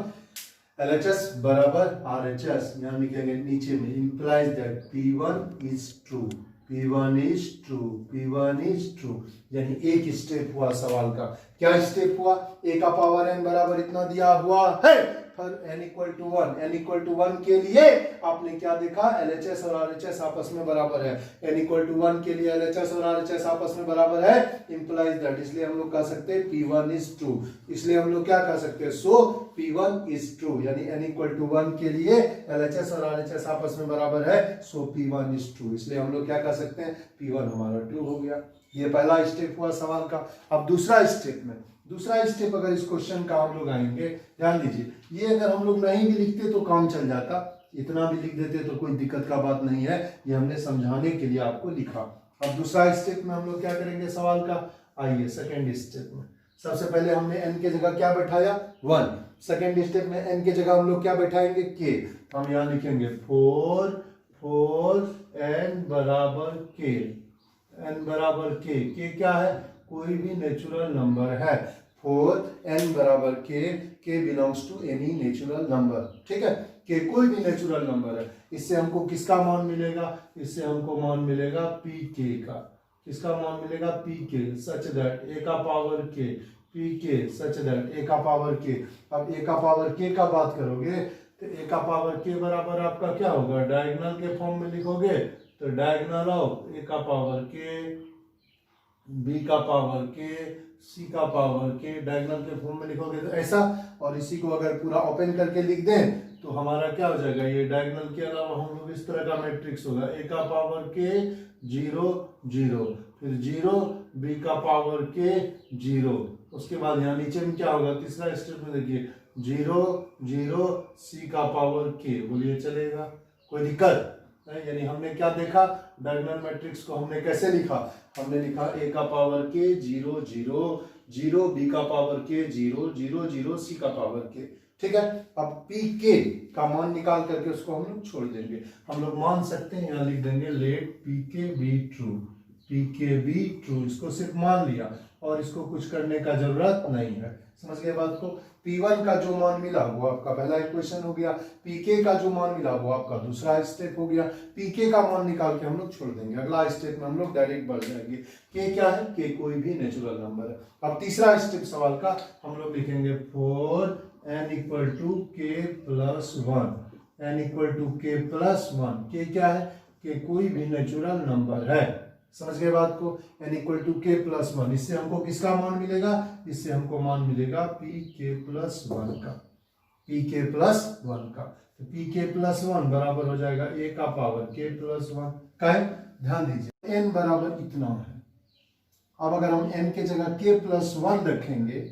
LHS बराबर RHS। यहाँ लिखेंगे नीचे में, implies that P1 is true, P1 is true, P1 is true। यानी एक स्टेप हुआ सवाल का। क्या स्टेप हुआ? a का पावर n बराबर इतना दिया हुआ है, फिर n equal to 1, n equal to 1 के लिए आपने क्या देखा? LHS और RHS आपस में बराबर है। n इक्वल टू 1 के लिए LHS और RHS आपस में बराबर है, implies that, इसलिए हम लोग कह सकते हैं P1 is true। इसलिए हम लोग क्या कह सकते हैं? So P1 is true, यानी n इक्वल टू 1 के लिए LHS और RHS आपस में बराबर है, so P1 is true। इसलिए हम लोग क्या कह सकते हैं? P1 हमारा ट्रू हो गया। ये पहला स्टेप हुआ सवाल का। अब दूसरा स्टेप अगर इस क्वेश्चन का हम लोग आएंगे, ध्यान दीजिए, ये अगर हम लोग नहीं भी लिखते तो काम चल जाता, इतना भी लिख देते तो कोई दिक्कत का बात नहीं है, ये हमने समझाने के लिए आपको लिखा। अब दूसरा स्टेप में हम लोग क्या करेंगे सवाल का? आइए सेकेंड स्टेप में, सबसे पहले हमने n के जगह क्या बैठाया? 1। सेकेंड स्टेप में n के जगह हम लोग क्या बैठाएंगे? k। हम यहाँ लिखेंगे 4 n बराबर k, n बराबर k क्या है? कोई भी नेचुरल नंबर है। 4 n बराबर k belongs to any natural number, ठीक है? k कोई भी नेचुरल नंबर है। इससे हमको किसका मान मिलेगा? इससे हमको मान मिलेगा pk का। किसका मान मिलेगा? pk सच दैट a का power k, pk such that a का पावर k। अब a का पावर k का बात करोगे तो a का पावर k बराबर आपका क्या होगा? डायगोनल के फॉर्म में लिखोगे तो डायगोनल ऑफ a का पावर k, b का पावर k, c का पावर k, डायगोनल के फॉर्म में लिखोगे तो ऐसा। और इसी को अगर पूरा ओपन करके लिख दें तो हमारा क्या हो जाएगा? ये डायगोनल के अलावा हम लोग इस तरह का मैट्रिक्स होगा, a का पावर k 0 0, फिर 0, b का पावर k 0। उसके बाद यहाँ नीचे में क्या होगा? तीसरा स्टेप में देखिए 0 0 c का पावर k। बोलिए चलेगा? कोई दिक्कत? यानी हमने क्या देखा? डायगोनल मैट्रिक्स को हमने कैसे लिखा? हमने लिखा a का पावर k 0 0 0, b का पावर k 0 0 0, c का पावर k, ठीक है? अब pk का मान निकाल करके उसको हम लोग छोड़ देंगे। हम लोग मान सकते हैं, यहाँ लिख देंगे let pk be true, pk be true. इसको सिर्फ मान लिया और इसको कुछ करने का जरूरत नहीं है। समझ गए बात को? P1 का जो मान मिला वो आपका पहला इक्वेशन हो गया, Pk का जो मान मिला वो आपका दूसरा स्टेप हो गया। Pk का मान निकाल के हम लोग छोड़ देंगे, अगला स्टेप में हम लोग डायरेक्ट बढ़ जाएंगे। K क्या है? K कोई भी नेचुरल नंबर है। अब तीसरा स्टेप सवाल का हम लोग लिखेंगे 4 n equal to k plus 1, n equal to k plus 1। K क्या है? K कोई भी नेचुरल नंबर है। समझ गए बात को? n equal to k plus 1। इससे हमको किसका मान मिलेगा? इससे हमको मान मिलेगा pk प्लस 1 का, pk प्लस 1 का। तो pk प्लस 1 बराबर हो जाएगा a का पावर k प्लस 1 का है। ध्यान दीजिए n बराबर इतना है। अब अगर हम n के जगह k प्लस 1 रखेंगे,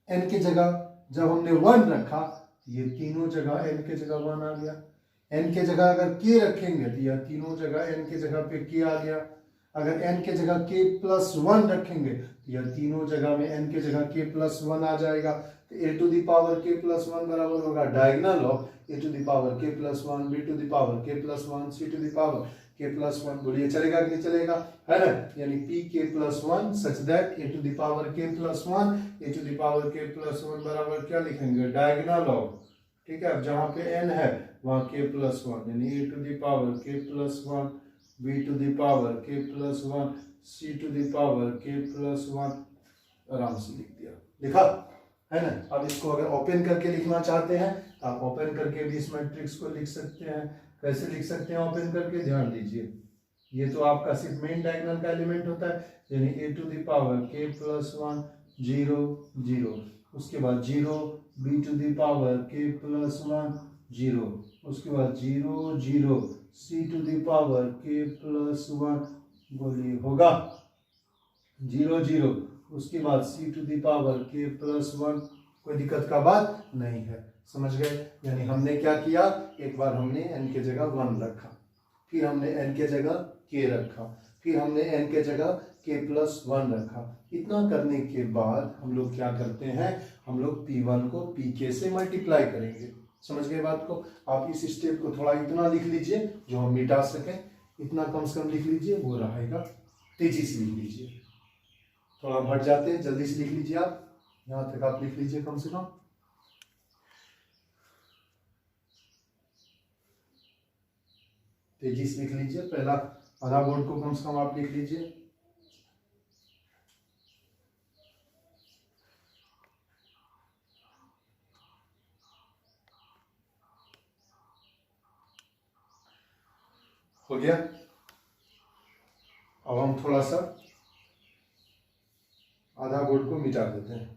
n के जगह जब हमने 1 रखा ये तीनों जगह n के जगह 1 आ गया। n के जगह अगर k रखेंगे तो यह तीनों जगह n के जगह पे k आ गया। अगर n के जगह k प्लस 1 रखेंगे तो यह तीनों जगह में n के जगह k प्लस 1 आ जाएगा। तो a to the power k plus 1 बराबर होगा diagonal of a to the power k plus 1, b to the power k plus 1, c to the power k plus 1। बोलिए चलेगा कि नहीं चलेगा? है ना? यानी pk plus 1 such that a to the power k plus 1, a to the power k plus 1 बराबर क्या लिखेंगे? डायगोनल ऑफ, ठीक है? अब जहाँ पे n है वहाँ k प्लस 1, यानी a to the power k plus 1, b to the power k plus 1, c to the power k plus 1। आराम से लिख दिया, लिखा है ना? अब इसको अगर ओपन करके लिखना चाहते हैं आप ओपन करके भी इस मैट्रिक्स को लिख सकते हैं। कैसे लिख सकते हैं ओपन करके? ध्यान दीजिए, ये तो आपका सिर्फ मेन डायगोनल का एलिमेंट होता है, यानी a to the power k plus 1 0 0, उसके बाद 0, b to the power k plus 1 0, उसके बाद 0 0, c to the power k plus 1। बोलिए होगा? 0 0, उसके बाद c to the power k plus 1। कोई दिक्कत का बात नहीं है। समझ गए? यानी हमने क्या किया, एक बार हमने n के जगह 1 रखा, फिर हमने n के जगह k रखा, फिर हमने n के जगह k+1 रखा। इतना करने के बाद हम लोग क्या करते हैं, हम लोग P1 को Pk से मल्टीप्लाई करेंगे। समझ गए बात को? आप इस स्टेप को थोड़ा इतना लिख लीजिए जो हम मिटा सकें, इतना कम से कम लिख लीजिए, वो रहेगा। तेजी से लिख लीजिए, थोड़ा बढ़ जाते हैं, जल्दी से लिख लीजिए। आप यहाँ तक आप लिख लीजिए कम से कम। तेजी से लिख लीजिए, पहला आधा बोर्ड को कम से कम आप लिख लीजिए। हो गया? अब हम थोड़ा सा आधा बोर्ड को मिटा देते हैं।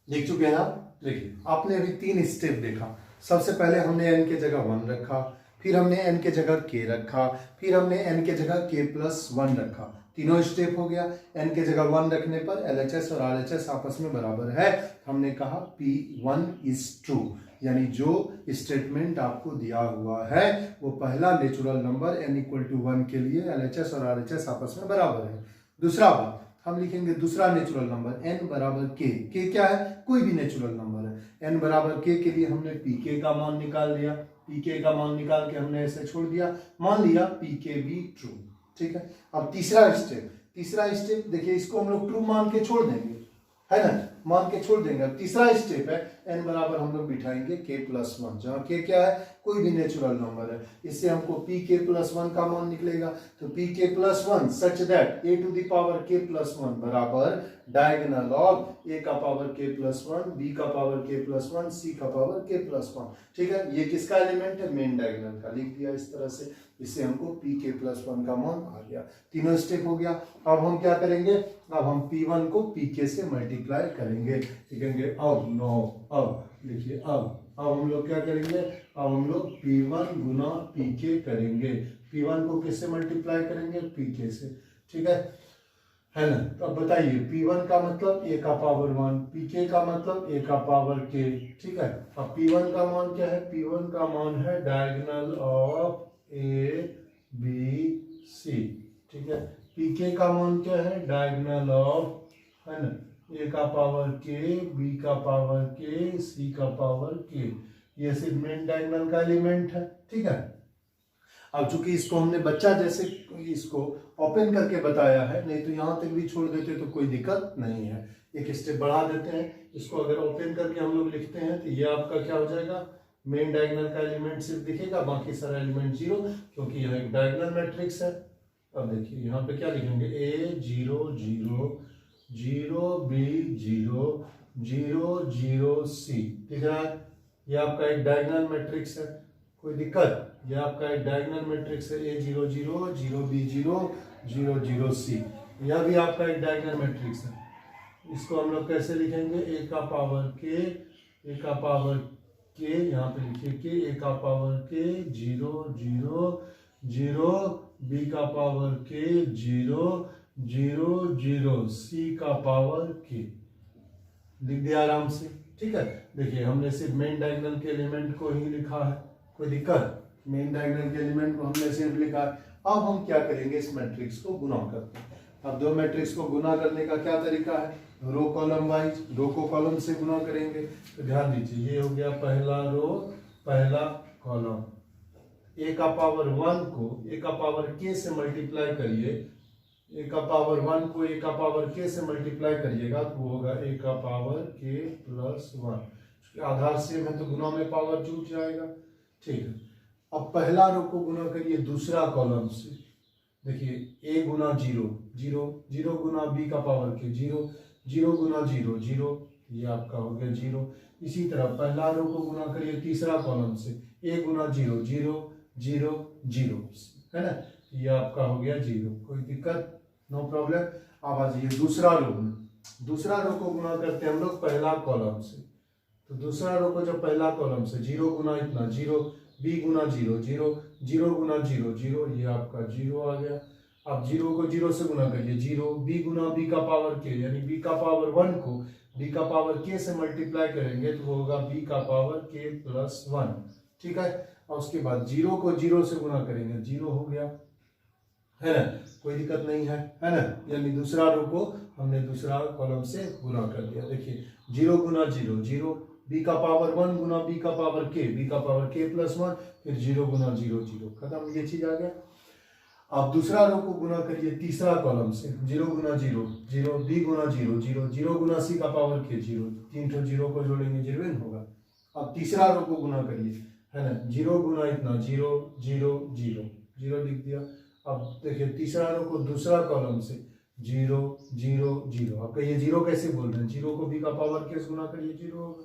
देख चुके हैं आप? देखिए, आपने अभी 3 स्टेप देखा। सबसे पहले हमने n के जगह 1 रखा, फिर हमने n के जगह k रखा, फिर हमने n के जगह k+1 रखा। तीनों स्टेप हो गया। n के जगह 1 रखने पर LHS और RHS आपस में बराबर है। हमने कहा P1 इज ट्रू, यानी जो स्टेटमेंट आपको दिया हुआ है वो पहला नेचुरल नंबर n = 1 के लिए LHS और RHS आपस में बराबर है। दूसरा बात, हम लिखेंगे दूसरा नेचुरल नंबर n बराबर k। k क्या है? कोई भी नेचुरल नंबर है। n बराबर k के लिए हमने pk का मान निकाल लिया, pk का मान निकाल के हमने ऐसे छोड़ दिया, मान लिया pk भी ट्रू। ठीक है? अब तीसरा स्टेप देखिए, इसको हम लोग ट्रू मान के छोड़ देंगे, है ना, मान के छोड़ देंगे। अब तीसरा स्टेप है n बराबर हम लोग बिठाएंगे k+1, जहाँ k क्या है? कोई भी नेचुरल नंबर है। इससे हमको pk+1 का मान निकलेगा। तो pk+1 सच दैट a⁻k+1 बराबर डायगोनल ऑफ a का पावर k+1, b का पावर k+1, c का पावर k+1। ठीक है? ये किसका एलिमेंट है? मेन डायगोनल का। लिख दिया इस तरह से, इससे हमको pk+1 का मान आ गया। तीनों स्टेप हो गया। अब हम क्या करेंगे? अब हम P1 को Pk से मल्टीप्लाई करेंगे। लिखेंगे अब लिखिए, अब हम लोग क्या करेंगे? अब हम लोग P1 गुना Pk करेंगे। P1 को किससे मल्टीप्लाई करेंगे? Pk से। ठीक है ना? तो अब बताइए, P1 का मतलब a का पावर 1, Pk का मतलब a का पावर k। ठीक है? अब P1 का मान क्या है? P1 का मान है diagonal of a b c। ठीक है? Pk का मान क्या है? डायगोनल ऑफ, है ना, a का पावर k, b का पावर k, c का पावर k। ये सिर्फ मेन डायगोनल का एलिमेंट है। ठीक है? अब चूंकि इसको हमने बच्चा जैसे इसको ओपन करके बताया है, नहीं तो यहाँ तक भी छोड़ देते तो कोई दिक्कत नहीं है। एक स्टेप बढ़ा देते हैं, इसको अगर ओपन करके हम लोग लिखते हैं तो ये आपका क्या हो जाएगा? मेन डायगोनल का एलिमेंट सिर्फ दिखेगा, बाकी सारा एलिमेंट 0, क्योंकि यह एक डायगोनल मैट्रिक्स है। अब देखिए यहाँ पे क्या लिखेंगे? a 0 0 0 b 0 0 0 c। दिख रहा है? ये आपका एक डायगोनल मैट्रिक्स है। कोई दिक्कत? ये आपका एक डायगोनल मैट्रिक्स है। a 0 0 0 b 0 0 0 c। यह भी आपका एक डायगोनल मैट्रिक्स है। इसको हम लोग कैसे लिखेंगे? a का पावर k, यहाँ पे लिखिए k, a का पावर k 0 0 0, b का पावर k 0 0 0, c का पावर k। लिख दिया आराम से। ठीक है? देखिए, हमने सिर्फ मेन डायगोनल के एलिमेंट को ही लिखा है। कोई दिक्कत? मेन डायगोनल के एलिमेंट को हमने सिर्फ लिखा है। अब हम क्या करेंगे? इस मैट्रिक्स को गुना करते हैं। अब दो मैट्रिक्स को गुना करने का क्या तरीका है? रो कॉलम वाइज, रो को कॉलम से गुना करेंगे। तो ध्यान दीजिए, ये हो गया पहला रो, पहला कॉलम। a का पावर 1 को a का पावर k से मल्टीप्लाई करिए। a का पावर 1 को a का पावर k से मल्टीप्लाई करिएगा तो वो होगा a का पावर k+1। आधार सेम है तो गुना में पावर जुट जाएगा। ठीक है? अब पहला रो को गुना करिए दूसरा कॉलम से। देखिए, a गुना 0 0 0 गुना b का पावर k 0 0 गुना 0 0, ये आपका हो गया 0। इसी तरह पहला रो को गुना करिए तीसरा कॉलम से। a गुना 0 0 0 0, है ना? ये आपका हो गया 0। कोई दिक्कत? No problem. अब आ जाइए दूसरा रो में। दूसरा रो को गुना करते हैं हम लोग पहला कॉलम से। तो दूसरा रो को जब पहला कॉलम से 0 गुना इतना 0 b गुना 0 0, 0 गुना 0 0, ये आपका 0 आ गया। अब 0 को 0 से गुना करिए, 0, b गुना b का पावर k, यानी b का पावर 1 को b का पावर k से मल्टीप्लाई करेंगे तो होगा b का पावर k प्लस 1। ठीक है, और उसके बाद 0 को 0 से गुना करेंगे, 0 हो गया, है ना, कोई दिक्कत नहीं है ना। यानी दूसरा रो को हमने दूसरा कॉलम से गुना कर दिया। देखिए 0 गुना 0 0, b का पावर 1 गुना b का पावर k, b का पावर k प्लस 1, फिर 0 गुना 0 0, खत्म, ये चीज आ गया। अब दूसरा रो को गुना करिए तीसरा कॉलम से, 0 गुना 0 0, b गुना 0 0, 0 गुना c का पावर k 0, 3 तो 0 को जोड़ेंगे 0 होगा। अब तीसरा रो को गुना करिए, है ना, 0 गुना इतना 0 0 0 0 लिख दिया। अब देखिए तीसरा रो को दूसरा कॉलम से 0 0 0, अब कहिए 0 कैसे बोल रहे हैं, 0 को b का पावर k से गुना करिए 0 होगा।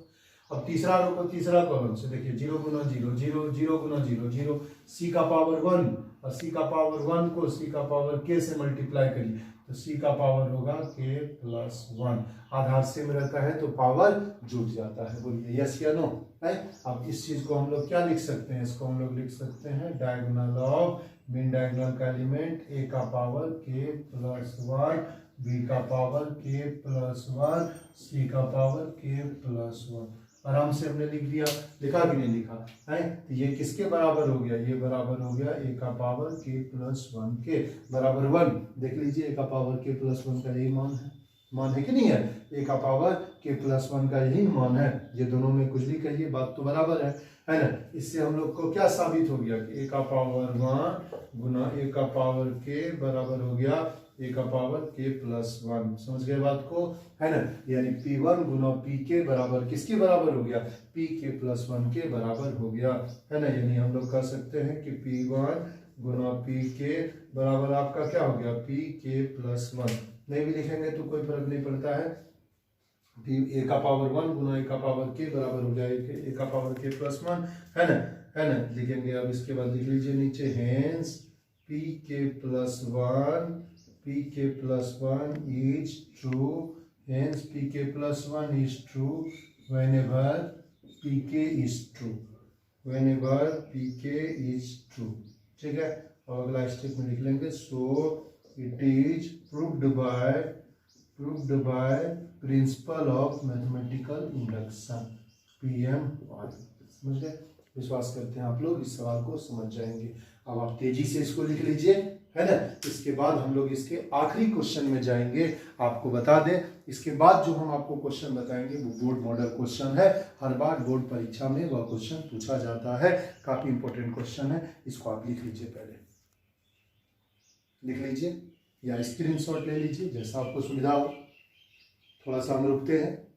अब तीसरा रो को तीसरा कॉलम से देखिए 0 गुना 0 0, 0 गुना 0 0, c का पावर 1 और c का पावर 1 को c का पावर k से मल्टीप्लाई करिए तो c का पावर होगा k प्लस 1। आधार सेम रहता है तो पावर जुड़ जाता है, बोलिए यस या नो है। अब इस चीज को हम लोग क्या लिख सकते हैं, इसको हम लोग लिख सकते हैं डायगोनल ऑफ मेन डायगोनल का एलिमेंट a का पावर k प्लस 1, b का पावर k प्लस 1, c का पावर k प्लस 1। आराम से हमने लिख दिया, लिखा कि नहीं लिखा है। तो ये किसके बराबर हो गया, ये बराबर हो गया a का पावर k प्लस 1 के बराबर 1। देख लीजिए a का पावर k प्लस 1 का यही मान है कि नहीं है, a का पावर k प्लस 1 का यही मान है। ये दोनों में कुछ भी कहिए, बात तो बराबर है ना। इससे हम लोग को क्या साबित हो गया कि a का पावर 1 गुना a का पावर k बराबर हो गया a का पावर k प्लस 1। समझ गए बात को, है ना। यानी p1 गुना pk बराबर किसके बराबर हो गया, pk प्लस 1 के बराबर हो गया, है ना। यानी हम लोग कह सकते हैं कि p1 गुना pk बराबर आपका क्या हो गया, pk प्लस 1। नहीं भी लिखेंगे तो कोई फर्क नहीं पड़ता है, a का पावर 1 गुना a का पावर k बराबर हो जाएगा a का पावर k प्लस 1, है ना लिखेंगे। अब इसके बाद लिख लीजिए नीचे hence pk plus 1 pk plus 1 is true, hence pk plus 1 is true whenever pk is true, whenever pk is true। ठीक है, और अगला स्टेप में लिख लेंगे सो it is proved by principle of mathematical induction PMI। समझ गए, विश्वास करते हैं आप लोग इस सवाल को समझ जाएंगे। अब आप तेजी से इसको लिख लीजिए, है ना। इसके बाद हम लोग इसके आखिरी क्वेश्चन में जाएंगे। आपको बता दें इसके बाद जो हम आपको क्वेश्चन बताएंगे वो बोर्ड मॉडल क्वेश्चन है। हर बार बोर्ड परीक्षा में वह क्वेश्चन पूछा जाता है, काफी इंपॉर्टेंट क्वेश्चन है। इसको आप लिख लीजिए, पहले लिख लीजिए या स्क्रीनशॉट ले लीजिए, जैसा आपको सुविधा हो। थोड़ा सा हम रुकते हैं।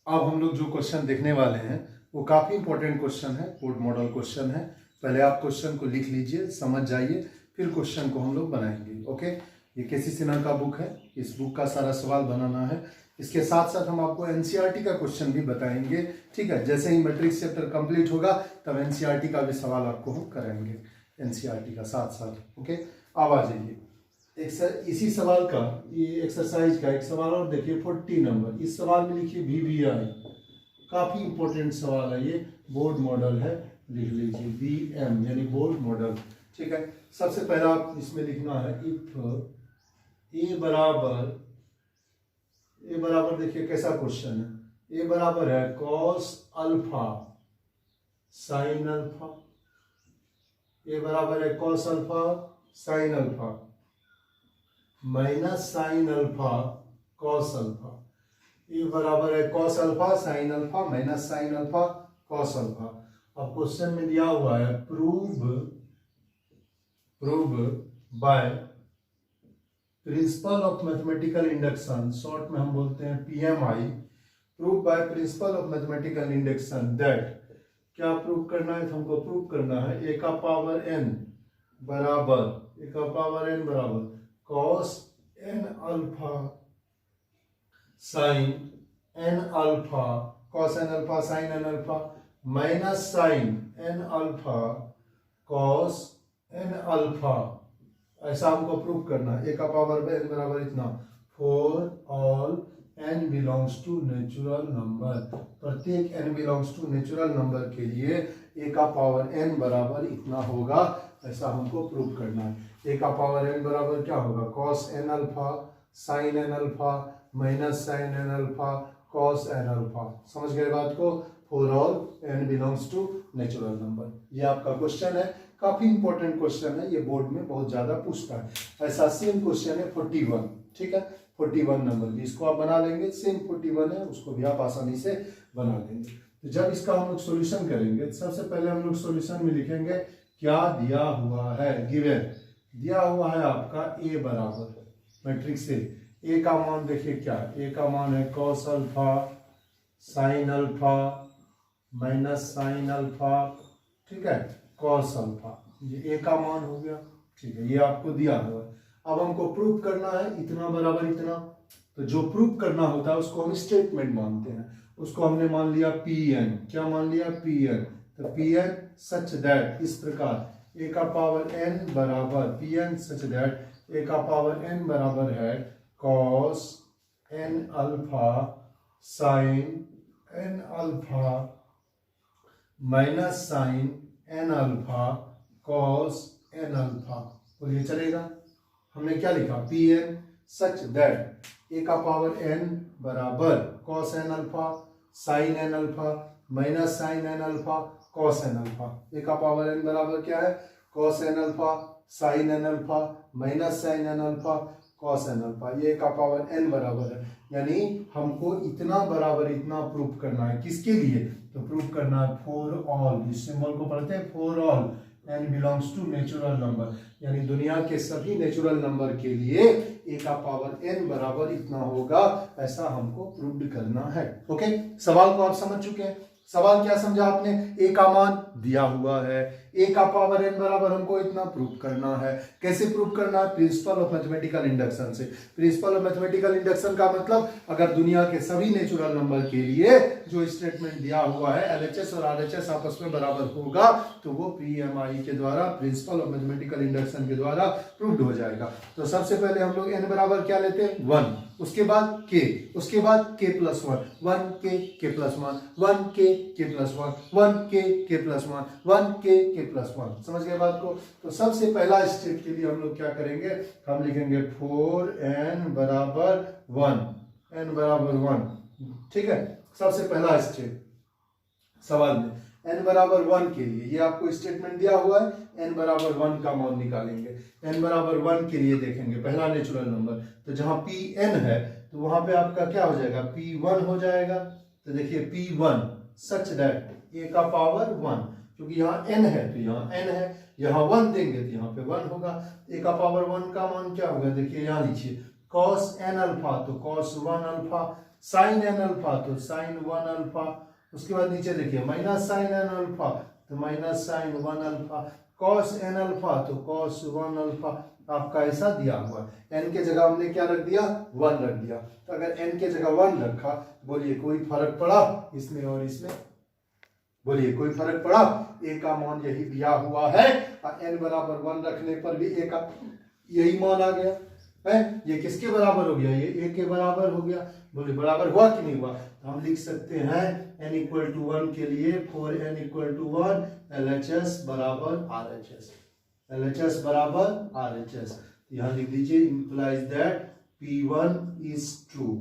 अब हम लोग जो क्वेश्चन देखने वाले हैं वो काफी इंपॉर्टेंट क्वेश्चन है, बोर्ड मॉडल क्वेश्चन है। पहले आप क्वेश्चन को लिख लीजिए, समझ जाइए, फिर क्वेश्चन को हम लोग बनाएंगे। ओके, ये केसी सिन्हा का बुक है, इस बुक का सारा सवाल बनाना है। इसके साथ साथ हम आपको एनसीईआरटी का क्वेश्चन भी बताएंगे। ठीक है, जैसे ही मैट्रिक्स चैप्टर कंप्लीट होगा तब एनसीईआरटी का भी सवाल आपको हम कराएंगे, एनसीईआरटी का साथ साथ। ओके, अब आ जाइए इसी सवाल का, ये एक्सरसाइज का एक सवाल और देखिए 40 नंबर। इस सवाल में लिखिए VBI, काफी इंपॉर्टेंट सवाल है, ये बोर्ड मॉडल है, लिख लीजिए BM यानी बोर्ड मॉडल। ठीक है, सबसे पहला आप इसमें लिखना है इफ ए बराबर देखिए कैसा क्वेश्चन है, ए बराबर है cos अल्फा साइन अल्फा, ए बराबर है cos alpha sine alpha minus sine alpha cos alpha. ये बराबर है cos alpha sine alpha minus sine alpha cos alpha. अब क्वेश्चन में दिया हुआ है prove by principle of mathematical induction, short में हम बोलते हैं PMI। Prove by principle of mathematical induction that, क्या प्रूव करना है, तो हमको प्रूव करना है a का पावर n बराबर cos n alpha sine n alpha, cos n alpha sine n alpha minus sine n alpha cos n alpha ऐसा हमको प्रूव करना है। ए का पावर n बराबर इतना, for all n belongs to natural number, प्रत्येक n belongs to natural number के लिए a का पावर n बराबर इतना होगा, ऐसा हमको प्रूव करना है। a का पावर n बराबर क्या होगा, cos n alpha sine n alpha minus sine n alpha cos n alpha. समझ गए बात को, for all n belongs to natural number. ये आपका क्वेश्चन है, काफी इंपॉर्टेंट क्वेश्चन है, ये बोर्ड में बहुत ज्यादा पूछता है। ऐसा सेम क्वेश्चन है 41, ठीक है, 41 नंबर भी इसको आप बना लेंगे, सेम 41 है, उसको भी आप आसानी से बना लेंगे। तो जब इसका हम लोग सॉल्यूशन करेंगे, सबसे पहले हम लोग सॉल्यूशन में लिखेंगे क्या दिया हुआ है, गिवन दिया हुआ है आपका a बराबर मैट्रिक्स से a का मान देखिए क्या, a का मान है cos alpha sine alpha minus sine alpha, ठीक है, कॉस अल्फा, ये a का मान हो गया, ठीक है, ये आपको दिया हुआ है। अब हमको प्रूफ करना है इतना बराबर इतना, तो जो प्रूफ करना होता है उसको हम स्टेटमेंट मानते हैं, उसको हमने मान लिया Pn, क्या मान लिया Pn, तो Pn सच दैट, इस प्रकार a का पावर n बराबर Pn सच दैट a का पावर n बराबर है cos n alpha sine n alpha minus sine n alpha cos n alpha. बोलिए चलेगा, हमने क्या लिखा, Pn सच दैट a का पावर n बराबर cos n alpha sine n alpha minus sine n alpha cos n alpha. a का power n बराबर क्या है, cos n alpha sine n alpha minus sine n alpha cos n alpha, ये का power n बराबर है, यानी हमको इतना बराबर इतना प्रूफ करना है, किसके लिए, तो प्रूफ करना है फॉर ऑल, इस सिंबल को पढ़ते हैं for all n belongs to natural number, यानी दुनिया के सभी नेचुरल नंबर के लिए a का पावर n बराबर इतना होगा, ऐसा हमको प्रूव करना है। ओके, सवाल को आप समझ चुके हैं। सवाल क्या समझा आपने, a का मान दिया हुआ है, a का पावर n बराबर हमको इतना प्रूव करना है। कैसे प्रूव करना है, प्रिंसिपल ऑफ मैथमेटिकल इंडक्शन से। प्रिंसिपल ऑफ मैथमेटिकल इंडक्शन का मतलब, अगर दुनिया के सभी नेचुरल नंबर के लिए जो स्टेटमेंट दिया हुआ है LHS और RHS आपस में बराबर होगा, तो वो PMI के द्वारा, प्रिंसिपल ऑफ मैथमेटिकल इंडक्शन के द्वारा प्रूव्ड हो जाएगा। तो सबसे पहले हम लोग n बराबर क्या लेते हैं, 1, उसके बाद k, उसके बाद k plus 1, 1k plus 1, 1k plus 1, 1k plus 1, 1k plus 1। समझ गए बात को। तो सबसे पहला स्टेप के लिए हम लोग क्या करेंगे, हम लिखेंगे 4n बराबर 1, n बराबर 1, ठीक है। सबसे पहला स्टेप सवाल में n बराबर 1 के लिए, ये आपको स्टेटमेंट दिया हुआ है, n बराबर 1 का मान निकालेंगे। n बराबर 1 के लिए देखेंगे पहला नेचुरल नंबर, तो जहां Pn है तो वहां पे आपका क्या हो जाएगा, P1 हो जाएगा। तो देखिए P1 सच दैट a का पावर 1, क्योंकि यहाँ n है तो यहाँ n है, यहाँ 1 देंगे तो यहाँ पे 1 होगा। a का पावर 1 का मान क्या होगा, देखिए यहाँ लिखिए cos n अल्फा तो cos 1 alpha, sin n alpha तो sin 1 अल्फा, उसके बाद नीचे देखिए माइनस साइन n अल्फा तो minus sine 1 alpha, cos n alpha तो cos 1 अल्फा। आपका ऐसा दिया हुआ है, n के जगह हमने क्या रख दिया, 1 रख दिया। तो अगर n के जगह 1 रखा, बोलिए कोई फर्क पड़ा इसमें और इसमें, बोलिए कोई फर्क पड़ा, a का मान यही दिया हुआ है और n बराबर 1 रखने पर भी a का यही मान आ गया है। ये किसके बराबर हो गया, ये a के बराबर हो गया। बोले बराबर हुआ कि नहीं हुआ, तो हम लिख सकते हैं n इक्वल टू 1 के लिए, for n equal to 1 LHS बराबर RHS, LHS बराबर RHS। यहाँ लिख दीजिए implies that P1 is true,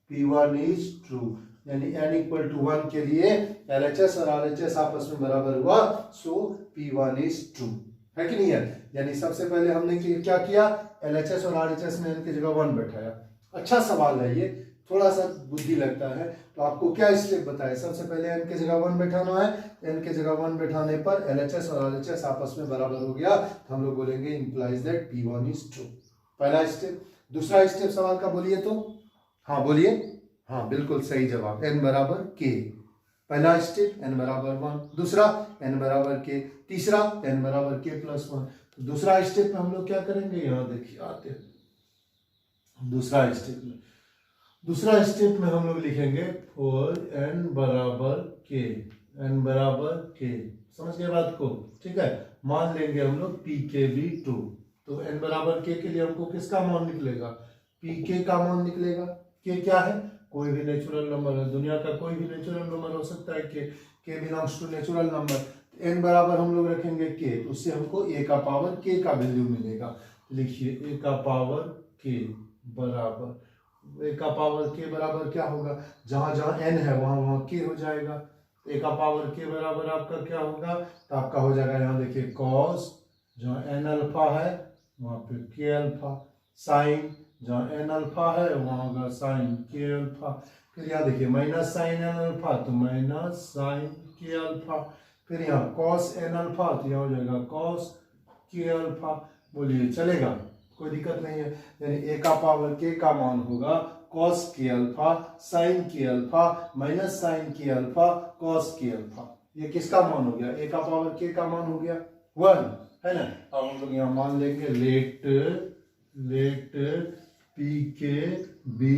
P1 is true, यानी n इक्वल टू 1 के लिए LHS और RHS आपस में बराबर हुआ, सो P1 is true, है कि नहीं है। यानी सबसे पहले हमने क्या किया, LHS और RHS में n की जगह 1 बैठाया। अच्छा सवाल है ये, थोड़ा सा बुद्धि लगता है, तो आपको क्या स्टेप बताए, सबसे पहले n की जगह 1 बैठाना है, n की जगह 1 बैठाने पर LHS और RHS आपस में बराबर हो गया, तो हम लोग बोलेंगे implies that P1 is true. पहला स्टेप। दूसरा स्टेप सवाल का बोलिए तो, हाँ बोलिए, हाँ बिल्कुल सही जवाब, n बराबर k। पहला स्टेप n बराबर 1, दूसरा n बराबर k, तीसरा n बराबर k प्लस 1। तो दूसरा स्टेप में हम लोग क्या करेंगे, यहाँ देखिए आते हैं दूसरा स्टेप में हम लोग लिखेंगे फॉर n बराबर k, n बराबर k। समझ गए बात को, ठीक है। मान लेंगे हम लोग p के भी 2, तो n बराबर k के लिए हमको किसका मान निकलेगा, pk का मान निकलेगा। k क्या है, कोई भी नेचुरल नंबर है, दुनिया का कोई भी नेचुरल नंबर हो सकता है, k belongs to natural number. n बराबर हम लोग रखेंगे k, तो उससे हमको a का पावर k का वैल्यू मिलेगा। लिखिए a का पावर k बराबर, a का पावर k बराबर क्या होगा, जहां जहां n है वहां वहां k हो जाएगा। a का पावर k बराबर आपका क्या होगा, तो आपका हो जाएगा, यहाँ देखिए cos, जहाँ n अल्फा है वहां पे k अल्फा, साइन, जहाँ n अल्फा है वहां होगा साइन k अल्फा, फिर यहाँ देखिए माइनस साइन n अल्फा तो माइनस साइन k अल्फा, फिर यहाँ cos n अल्फा तो यहाँ हो जाएगा cos k अल्फा। बोलिए चलेगा, कोई दिक्कत नहीं है। यानी a का पावर k का मान होगा cos k alpha sine k alpha minus sine k alpha cos k alpha. ये किसका मान हो गया, a का पावर k का मान हो गया 1, है ना। अब हम लोग यहाँ मान लेंगे लेट पी के बी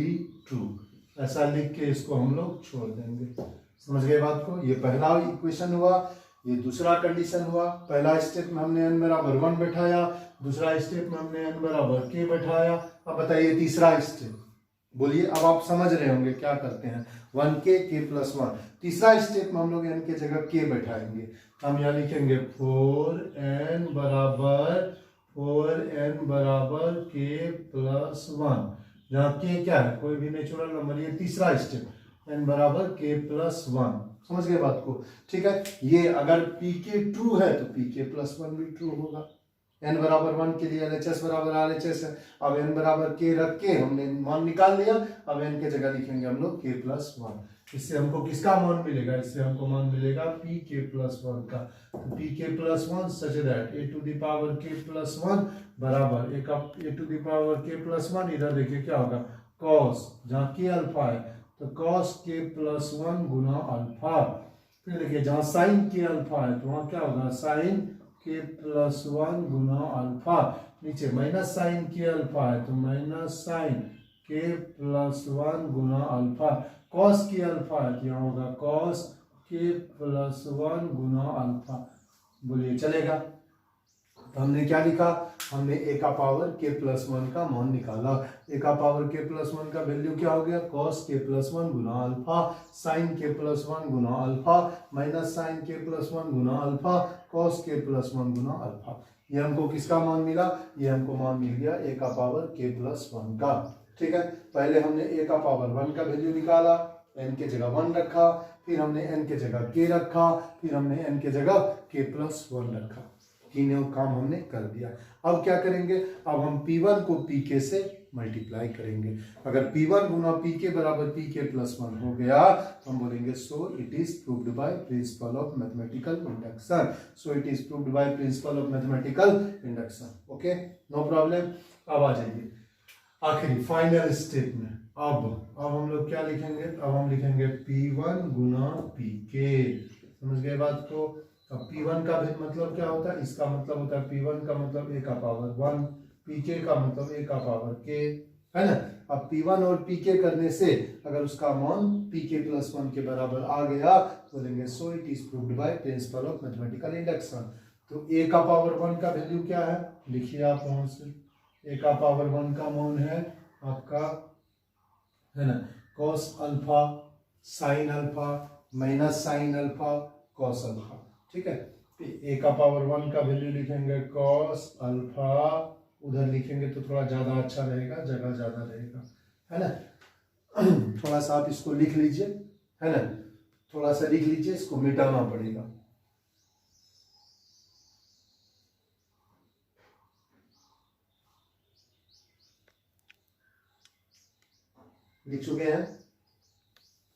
ट्रू, ऐसा लिख के इसको हम लोग छोड़ देंगे। समझ गए बात को। ये पहला इक्वेशन हुआ, ये दूसरा कंडीशन हुआ। पहला स्टेप में हमने n बराबर 1 बैठाया, दूसरा स्टेप में हमने n बराबर k बैठाया। अब बताइए तीसरा स्टेप, बोलिए। अब आप समझ रहे होंगे क्या करते हैं, 1k k प्लस 1। तीसरा स्टेप में हम लोग n के जगह k बैठाएंगे। हम यहाँ लिखेंगे 4n बराबर k प्लस 1, जहाँ k क्या है, कोई भी नेचुरल नंबर। ये तीसरा स्टेप, n बराबर k प्लस 1। समझ गए बात को, ठीक है। ये अगर pk ट्रू है तो pk प्लस 1 भी ट्रू होगा। n बराबर 1 के लिए LHS बराबर RHS है। अब n बराबर k रख के हमने मान निकाल लिया। अब n के जगह लिखेंगे हम लोग k प्लस 1। इससे हमको किसका मान मिलेगा, इससे हमको मान मिलेगा pk प्लस 1 का। तो pk plus 1 such that a to the power k plus 1 बराबर a to the power k plus 1, इधर देखिए क्या होगा cos, जहाँ k अल्फा है तो cos k प्लस 1 गुना अल्फा। फिर देखिए जहाँ साइन k अल्फा है तो वहाँ क्या होगा साइन k प्लस 1 गुना अल्फा। नीचे माइनस साइन k अल्फा है तो माइनस साइन k प्लस 1 गुना अल्फा। cos k अल्फा है तो यहाँ होगा cos k प्लस 1 गुना अल्फा। बोलिए चलेगा। तो हमने क्या लिखा, हमने a का पावर k प्लस 1 का मान निकाला। a का पावर k प्लस 1 का वैल्यू क्या हो गया, cos k प्लस 1 गुना अल्फा साइन k प्लस 1 गुना alpha minus sine k plus 1 गुना अल्फा cos k प्लस 1 गुना अल्फा। ये हमको किसका मान मिला, ये हमको मान मिल गया a का पावर k प्लस 1 का। ठीक है, पहले हमने a का पावर 1 का वैल्यू निकाला, n के जगह 1 रखा, फिर हमने n के जगह k रखा, फिर हमने n के जगह k प्लस 1 रखा। तीनों काम हमने कर दिया। अब क्या करेंगे, अब हम P1 को Pk से मल्टीप्लाई करेंगे। अगर P1 गुना Pk बराबर Pk प्लस 1 हो गया तो हम बोलेंगे so it is proved by principle of mathematical induction. So it is proved by principle of mathematical induction. Okay, no problem. अब आ जाइए आखिरी फाइनल स्टेप में। अब हम लोग क्या लिखेंगे, अब हम लिखेंगे P1 गुना Pk। समझ गए बात को। अब P1 का भी मतलब क्या होता है, इसका मतलब होता है P1 का मतलब a का पावर 1, Pk का मतलब a का पावर k, है ना। अब P1 और Pk करने से अगर उसका मान Pk प्लस 1 के बराबर आ गया तो बोलेंगे so it is proved by principle of mathematical induction. तो a का पावर 1 का वैल्यू क्या है, लिखिए आप वहां से। a का पावर 1 का मान है आपका, है ना, cos alpha sine alpha minus sine alpha cos alpha. ठीक है, a का पावर 1 का वैल्यू लिखेंगे cos अल्फा, उधर लिखेंगे तो थोड़ा ज्यादा अच्छा रहेगा, जगह ज्यादा रहेगा, है ना। थोड़ा सा आप इसको लिख लीजिए, है ना, थोड़ा सा लिख लीजिए, इसको मिटाना पड़ेगा। लिख चुके हैं,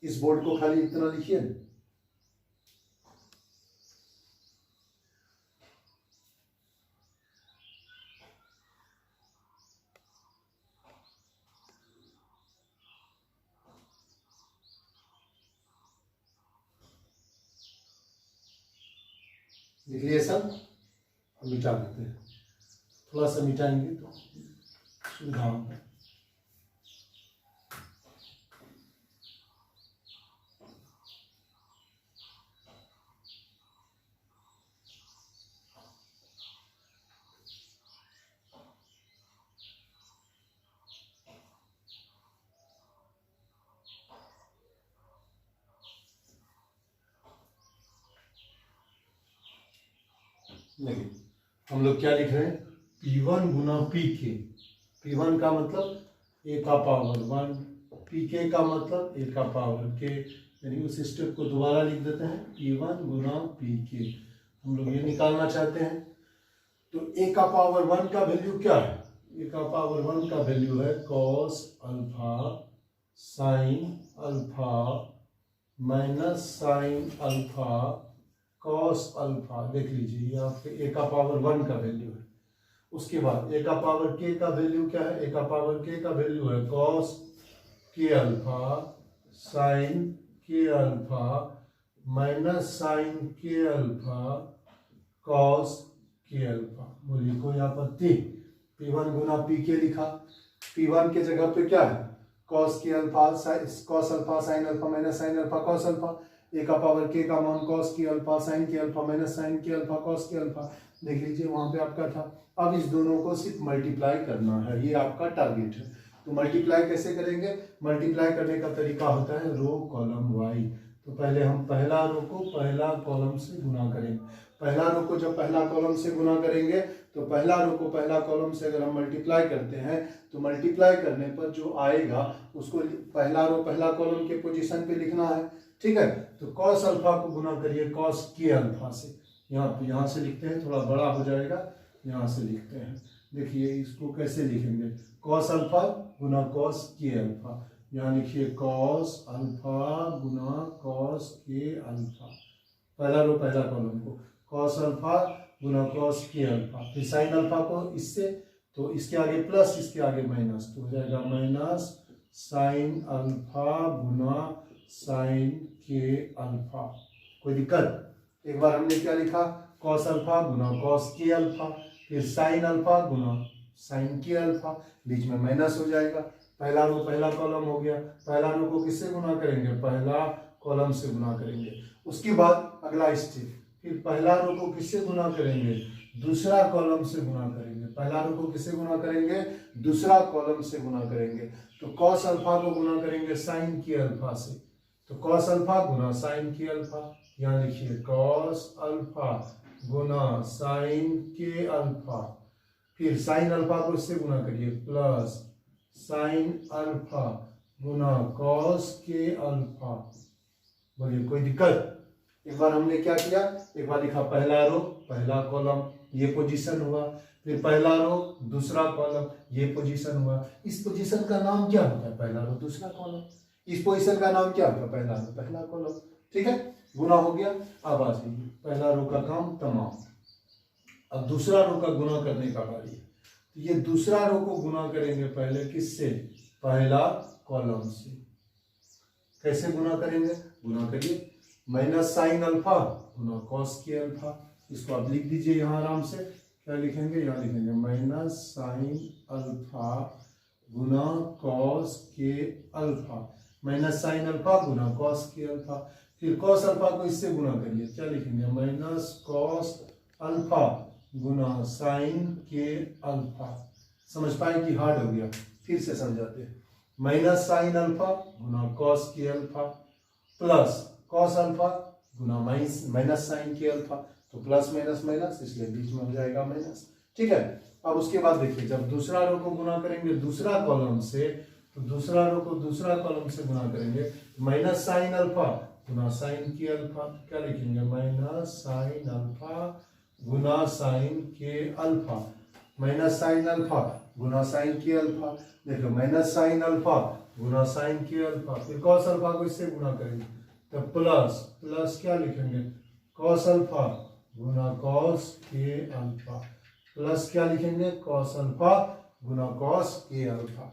इस बोर्ड को खाली इतना लिखिए। लिख लिए सब, मिटा देते हैं, थोड़ा सा मिटाएंगे तो सुविधा होगा। नहीं, हम लोग क्या लिख रहे हैं, P1 गुना PK। P1 का मतलब A का पावर 1, PK का मतलब A का पावर K, यानी उस स्टेप को दोबारा लिख देते हैं, P1 गुना PK। हम लोग ये निकालना चाहते हैं, तो A का पावर 1 का वैल्यू क्या है, A का पावर 1 का वैल्यू है cos alpha sine alpha minus sine alpha cos alpha. देख लीजिए ये आपके A का पावर 1 का वैल्यू है। उसके बाद A का पावर K का वैल्यू क्या है, A का पावर K का वैल्यू है cos K alpha sine K alpha minus sine K alpha cos K alpha. बोलिए कोई आपत्ति। P1 गुना PK लिखा, P1 के जगह पे क्या है, cos K alpha cos alpha sine alpha minus sine alpha cos alpha. A का पावर K का मान cos K alpha sine K alpha minus sine K alpha cos K alpha. देख लीजिए वहां पे आपका था। अब इस दोनों को सिर्फ मल्टीप्लाई करना है, ये आपका टारगेट है। तो मल्टीप्लाई कैसे करेंगे, मल्टीप्लाई करने का तरीका होता है रो कॉलम वाई। तो पहले हम पहला रो को पहला कॉलम से गुना करेंगे। पहला रो को जब पहला कॉलम से गुना करेंगे तो पहला रो को पहला कॉलम से अगर हम मल्टीप्लाई करते हैं तो मल्टीप्लाई करने पर जो आएगा उसको पहला रो पहला कॉलम के पोजीशन पे लिखना है। ठीक है, तो कॉस अल्फा को गुना करिए कॉस के अल्फा से। यहाँ से लिखते हैं, थोड़ा बड़ा हो जाएगा, यहाँ से लिखते हैं। देखिए इसको कैसे लिखेंगे, कॉस अल्फा गुना कॉस के अल्फा। यहाँ लिखिए कॉस अल्फा गुना कॉस के अल्फा, पहला रो पहला कॉलम को कॉस अल्फा गुना कॉस के अल्फा। फिर साइन अल्फा को इससे, तो इसके आगे प्लस इसके आगे माइनस, तो हो जाएगा माइनस साइन अल्फा गुना साइन के अल्फा। कोई दिक्कत। एक बार हमने क्या लिखा, कॉस अल्फा गुना कॉस के अल्फा, फिर साइन अल्फा गुना साइन के अल्फा, बीच में माइनस हो जाएगा। पहला रो पहला कॉलम हो गया, पहला रो को किससे गुना करेंगे, पहला कॉलम से गुना करेंगे। उसके बाद अगला स्टेप, फिर पहला रो को किससे गुना करेंगे, दूसरा कॉलम से गुना करेंगे। पहला रो को किससे गुना करेंगे, दूसरा कॉलम से गुना करेंगे। तो कॉस अल्फा को गुना करेंगे साइन के अल्फा से, तो कॉस अल्फा गुना साइन के अल्फा। यहाँ लिखिए कॉस अल्फा गुना साइन के अल्फा, फिर साइन अल्फा को इससे गुना करिए प्लस साइन अल्फा गुना कॉस के अल्फा। बोलिए कोई दिक्कत। एक बार हमने क्या किया, एक बार लिखा पहला रो पहला कॉलम, ये पोजीशन हुआ, फिर पहला रो दूसरा कॉलम, ये पोजीशन हुआ। इस पोजीशन का नाम क्या होता है, पहला रो दूसरा कॉलम। इस पोजीशन का नाम क्या होता है, पहला रो पहला कॉलम। ठीक है, गुना हो गया। अब आ जाइए, पहला रो का काम तमाम। अब दूसरा रो का गुना करने का बारी है। तो ये दूसरा रो को गुना करेंगे पहले किससे, पहला कॉलम से। कैसे गुना करेंगे, गुना करिए माइनस साइन अल्फा गुना कॉस के अल्फा। इसको आप लिख दीजिए यहाँ आराम से। क्या लिखेंगे, यहाँ लिखेंगे माइनस साइन अल्फा गुना cos k alpha, minus sine alpha गुना कॉस के अल्फा। फिर कॉस अल्फा को इससे गुना करिए, क्या लिखेंगे, माइनस कॉस अल्फा गुना साइन के अल्फा। समझ पाए कि हार्ड हो गया, फिर से समझाते हैं। माइनस साइन अल्फा गुना cos k alpha plus cos alpha गुना माइनस साइन के अल्फा, तो प्लस माइनस माइनस, इसलिए बीच में हो जाएगा माइनस। ठीक है, अब उसके बाद देखिए जब दूसरा रो को गुना करेंगे दूसरा कॉलम से, तो दूसरा रो को दूसरा कॉलम से गुना करेंगे माइनस साइन अल्फा गुना साइन के अल्फा। क्या लिखेंगे, माइनस साइन अल्फा गुना sign k alpha, minus sine alpha गुना साइन के अल्फा। देखो माइनस साइन अल्फा गुना साइन के अल्फा, फिर कॉस अल्फा को इससे गुना करेंगे तो प्लस क्या लिखेंगे, कॉस अल्फा गुना कॉस के अल्फा, प्लस क्या लिखेंगे, कॉस अल्फा गुना कॉस के अल्फा।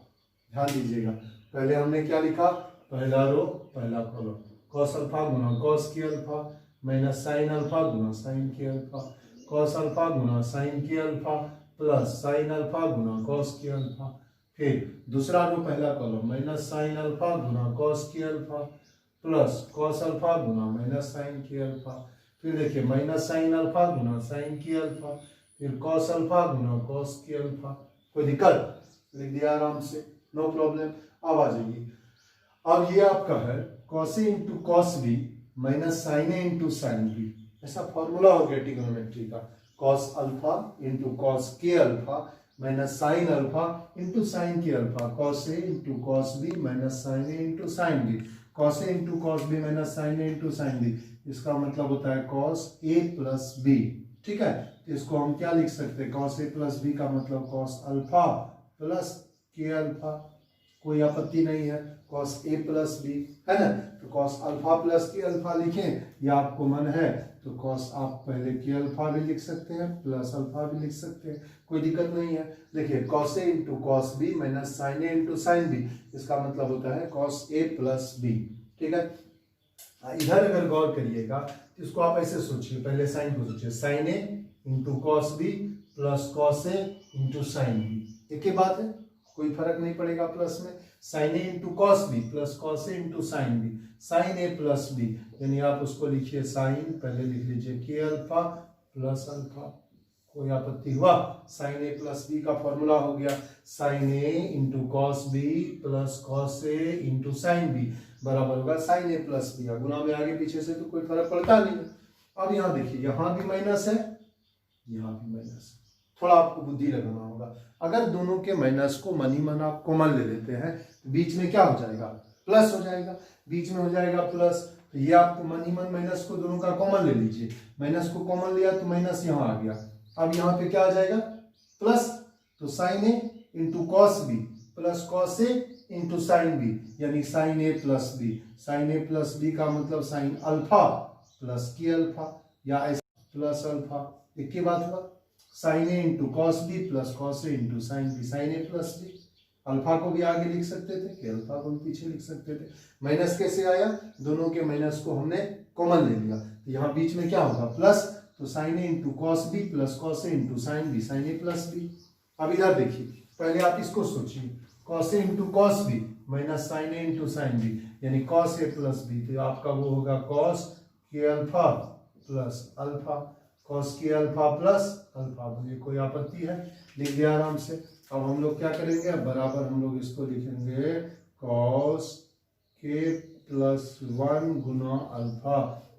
ध्यान दीजिएगा, पहले हमने क्या लिखा, पहला रो पहला कॉलम, कॉस अल्फा गुना cos k alpha minus sine alpha गुना sign k alpha, cos alpha गुना sign k alpha plus sine alpha गुना कॉस के अल्फा। फिर दूसरा रो पहला कॉलम माइनस साइन अल्फा गुना cos k alpha plus cos alpha गुना minus sign k alpha. फिर देखिए minus sine alpha गुना sign k alpha, फिर cos alpha गुना cos k alpha. कोई दिक्कत, लिख दिया आराम से, नो प्रॉब्लम। अब आ जाइए, अब ये आपका है cos A into cos B minus sine A into sine B. ऐसा फॉर्मूला हो गया ट्रिग्नोमेट्री का, cos alpha into cos k alpha minus sine alpha into sine k alpha, cos A into cos B minus sine A into sine B, cos A into cos B minus sine A into sine B. इसका मतलब होता है cos A plus B. ठीक है, तो इसको हम क्या लिख सकते हैं, कॉस ए प्लस बी का मतलब cos alpha plus k alpha, कोई आपत्ति नहीं है, कॉस ए प्लस बी है ना। तो cos alpha plus k alpha लिखें, या आपको मन है तो कॉस आप पहले के अल्फा भी लिख सकते हैं प्लस अल्फा भी लिख सकते हैं, कोई दिक्कत नहीं है। देखिए cos A into cos B minus sine A into sine B, इसका मतलब होता है कॉस ए प्लस बी। ठीक है, इधर अगर गौर करिएगा तो इसको आप ऐसे सोचिए, पहले साइन को सोचिए, sine A into cos B plus cos A into sine B, एक ही बात है, कोई फर्क नहीं पड़ेगा प्लस में। Sine A into cos B plus cos A into sine B, sine A plus B, यानी आप उसको लिखिए साइन, पहले लिख लीजिए के अल्फा प्लस अल्फा, कोई आपत्ति हुआ, साइन ए प्लस बी का फॉर्मूला हो गया sine A into cos B plus cos A into sine B बराबर होगा साइन ए प्लस बी। गुना में आगे पीछे से तो कोई फर्क पड़ता नहीं है। अब यहाँ देखिए, यहाँ भी माइनस है, यहाँ भी माइनस है, थोड़ा आपको बुद्धि लगाना होगा। अगर दोनों के माइनस को मन ही मन आप कॉमन ले लेते हैं तो बीच में क्या हो जाएगा, प्लस हो जाएगा, बीच में हो जाएगा प्लस। तो ये आपको मन ही मन माइनस को दोनों का कॉमन ले लीजिए, माइनस को कॉमन लिया तो माइनस यहाँ आ गया, अब यहाँ पे क्या आ जाएगा प्लस, तो sine A into cos B plus cos A into sine B, यानी sine A plus B. Sine A plus B का मतलब sine alpha plus k alpha, या ऐसा प्लस अल्फा, एक ही बात हुआ। Sine A into cos B plus cos A into sine B, sine A plus B. Alpha को भी आगे लिख सकते थे, के अल्फा को भी पीछे लिख सकते थे। माइनस कैसे आया, दोनों के माइनस को हमने कॉमन ले लिया, तो यहाँ बीच में क्या होगा प्लस, तो sine A into cos B plus cos A into sine B, sine A plus B. अब इधर देखिए, पहले आप इसको सोचिए, cos A into cos B minus sine A into sine B, यानी कॉस ए प्लस बी, तो आपका वो होगा cos k alpha plus alpha, cos k alpha plus alpha. मुझे कोई आपत्ति है, लिख दिया आराम से। अब हम लोग क्या करेंगे, बराबर हम लोग इसको लिखेंगे कॉस के प्लस 1 गुना अल्फा,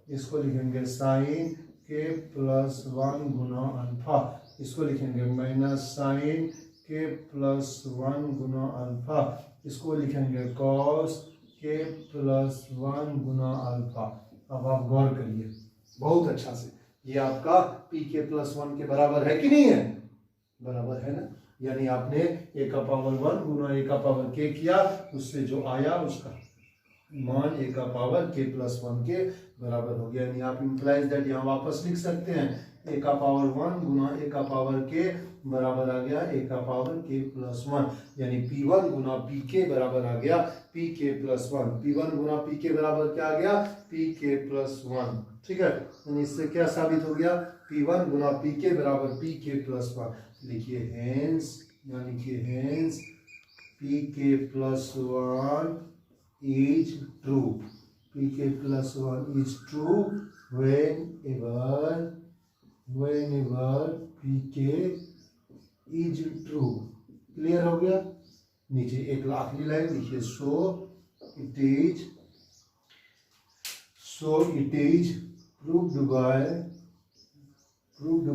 इसको लिखेंगे साइन के प्लस 1 गुना अल्फा, इसको लिखेंगे माइनस साइन के प्लस 1 गुना अल्फा, इसको लिखेंगे कॉस के प्लस 1 गुना अल्फा। अब आप गौर करिए बहुत अच्छा से, ये आपका p के प्लस 1 के बराबर है कि नहीं है, बराबर है ना, यानी आपने a का पावर 1 गुना a का पावर k किया, उससे जो आया उसका मान a का पावर k प्लस 1 के बराबर हो गया। यानी आप इम्प्लाइज दैट यहाँ वापस लिख सकते हैं, a का पावर 1 गुना a का पावर k बराबर आ गया a का पावर k प्लस 1, यानी p1 गुना pk बराबर आ गया pk प्लस 1, p1 गुना pk बराबर क्या आ गया pk प्लस 1। ठीक है, यानी इससे क्या साबित हो गया, p1 गुना pk बराबर pk प्लस 1। लिखिए हेंस, यानी कि hence pk plus 1 is true, pk plus 1 is true whenever pk is true। Clear हो गया। नीचे एक आखिरी लाइन लिखिए, सो it is proved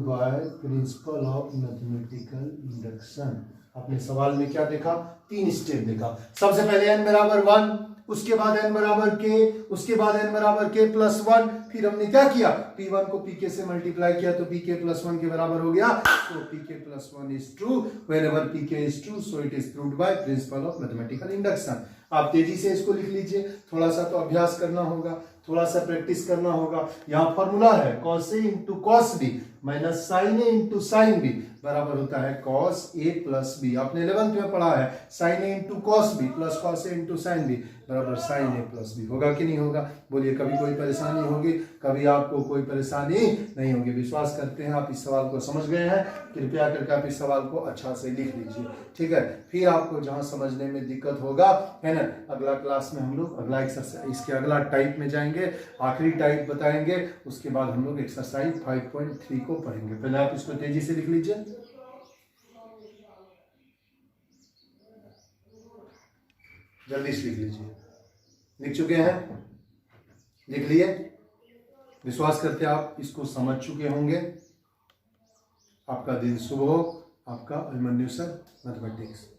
by principal of mathematical induction. आपने सवाल में क्या देखा, 3 स्टेप देखा। सबसे पहले n बराबर 1, उसके बाद n बराबर k, उसके बाद n बराबर k प्लस 1, फिर हमने क्या किया, p1 को pk से मल्टीप्लाई किया तो pk प्लस 1 के बराबर हो गया। so pk plus 1 is true whenever pk is true, so it is proved by principle of mathematical induction। आप तेजी से इसको लिख लीजिए, थोड़ा सा तो अभ्यास करना होगा, थोड़ा सा प्रैक्टिस करना होगा। यहाँ फॉर्मूला है cos A into cos B minus sine A into sine B बराबर होता है कॉस ए प्लस बी। आपने 11th में पढ़ा है, sine A into cos B plus cos A into sine B बराबर साइन ए प्लस बी। होगा कि नहीं होगा, बोलिए। कभी कोई परेशानी होगी, कभी आपको कोई परेशानी नहीं होगी। विश्वास करते हैं आप इस सवाल को समझ गए हैं। कृपया करके आप इस सवाल को अच्छा से लिख लीजिए, ठीक है। फिर आपको जहां समझने में दिक्कत होगा, है ना, अगला क्लास में हम लोग अगला एक्सरसाइज, इसके अगला टाइप में जाएंगे, आखिरी टाइप बताएंगे, उसके बाद हम लोग एक्सरसाइज 5.3 को पढ़ेंगे। पहले आप इसको तेजी से लिख लीजिए। जल्दी से लिख लीजिए। लिख चुके हैं, लिख लिए। विश्वास करते हैं आप इसको समझ चुके होंगे। आपका दिन शुभ हो। आपका अभिमन्यु सर मैथमेटिक्स।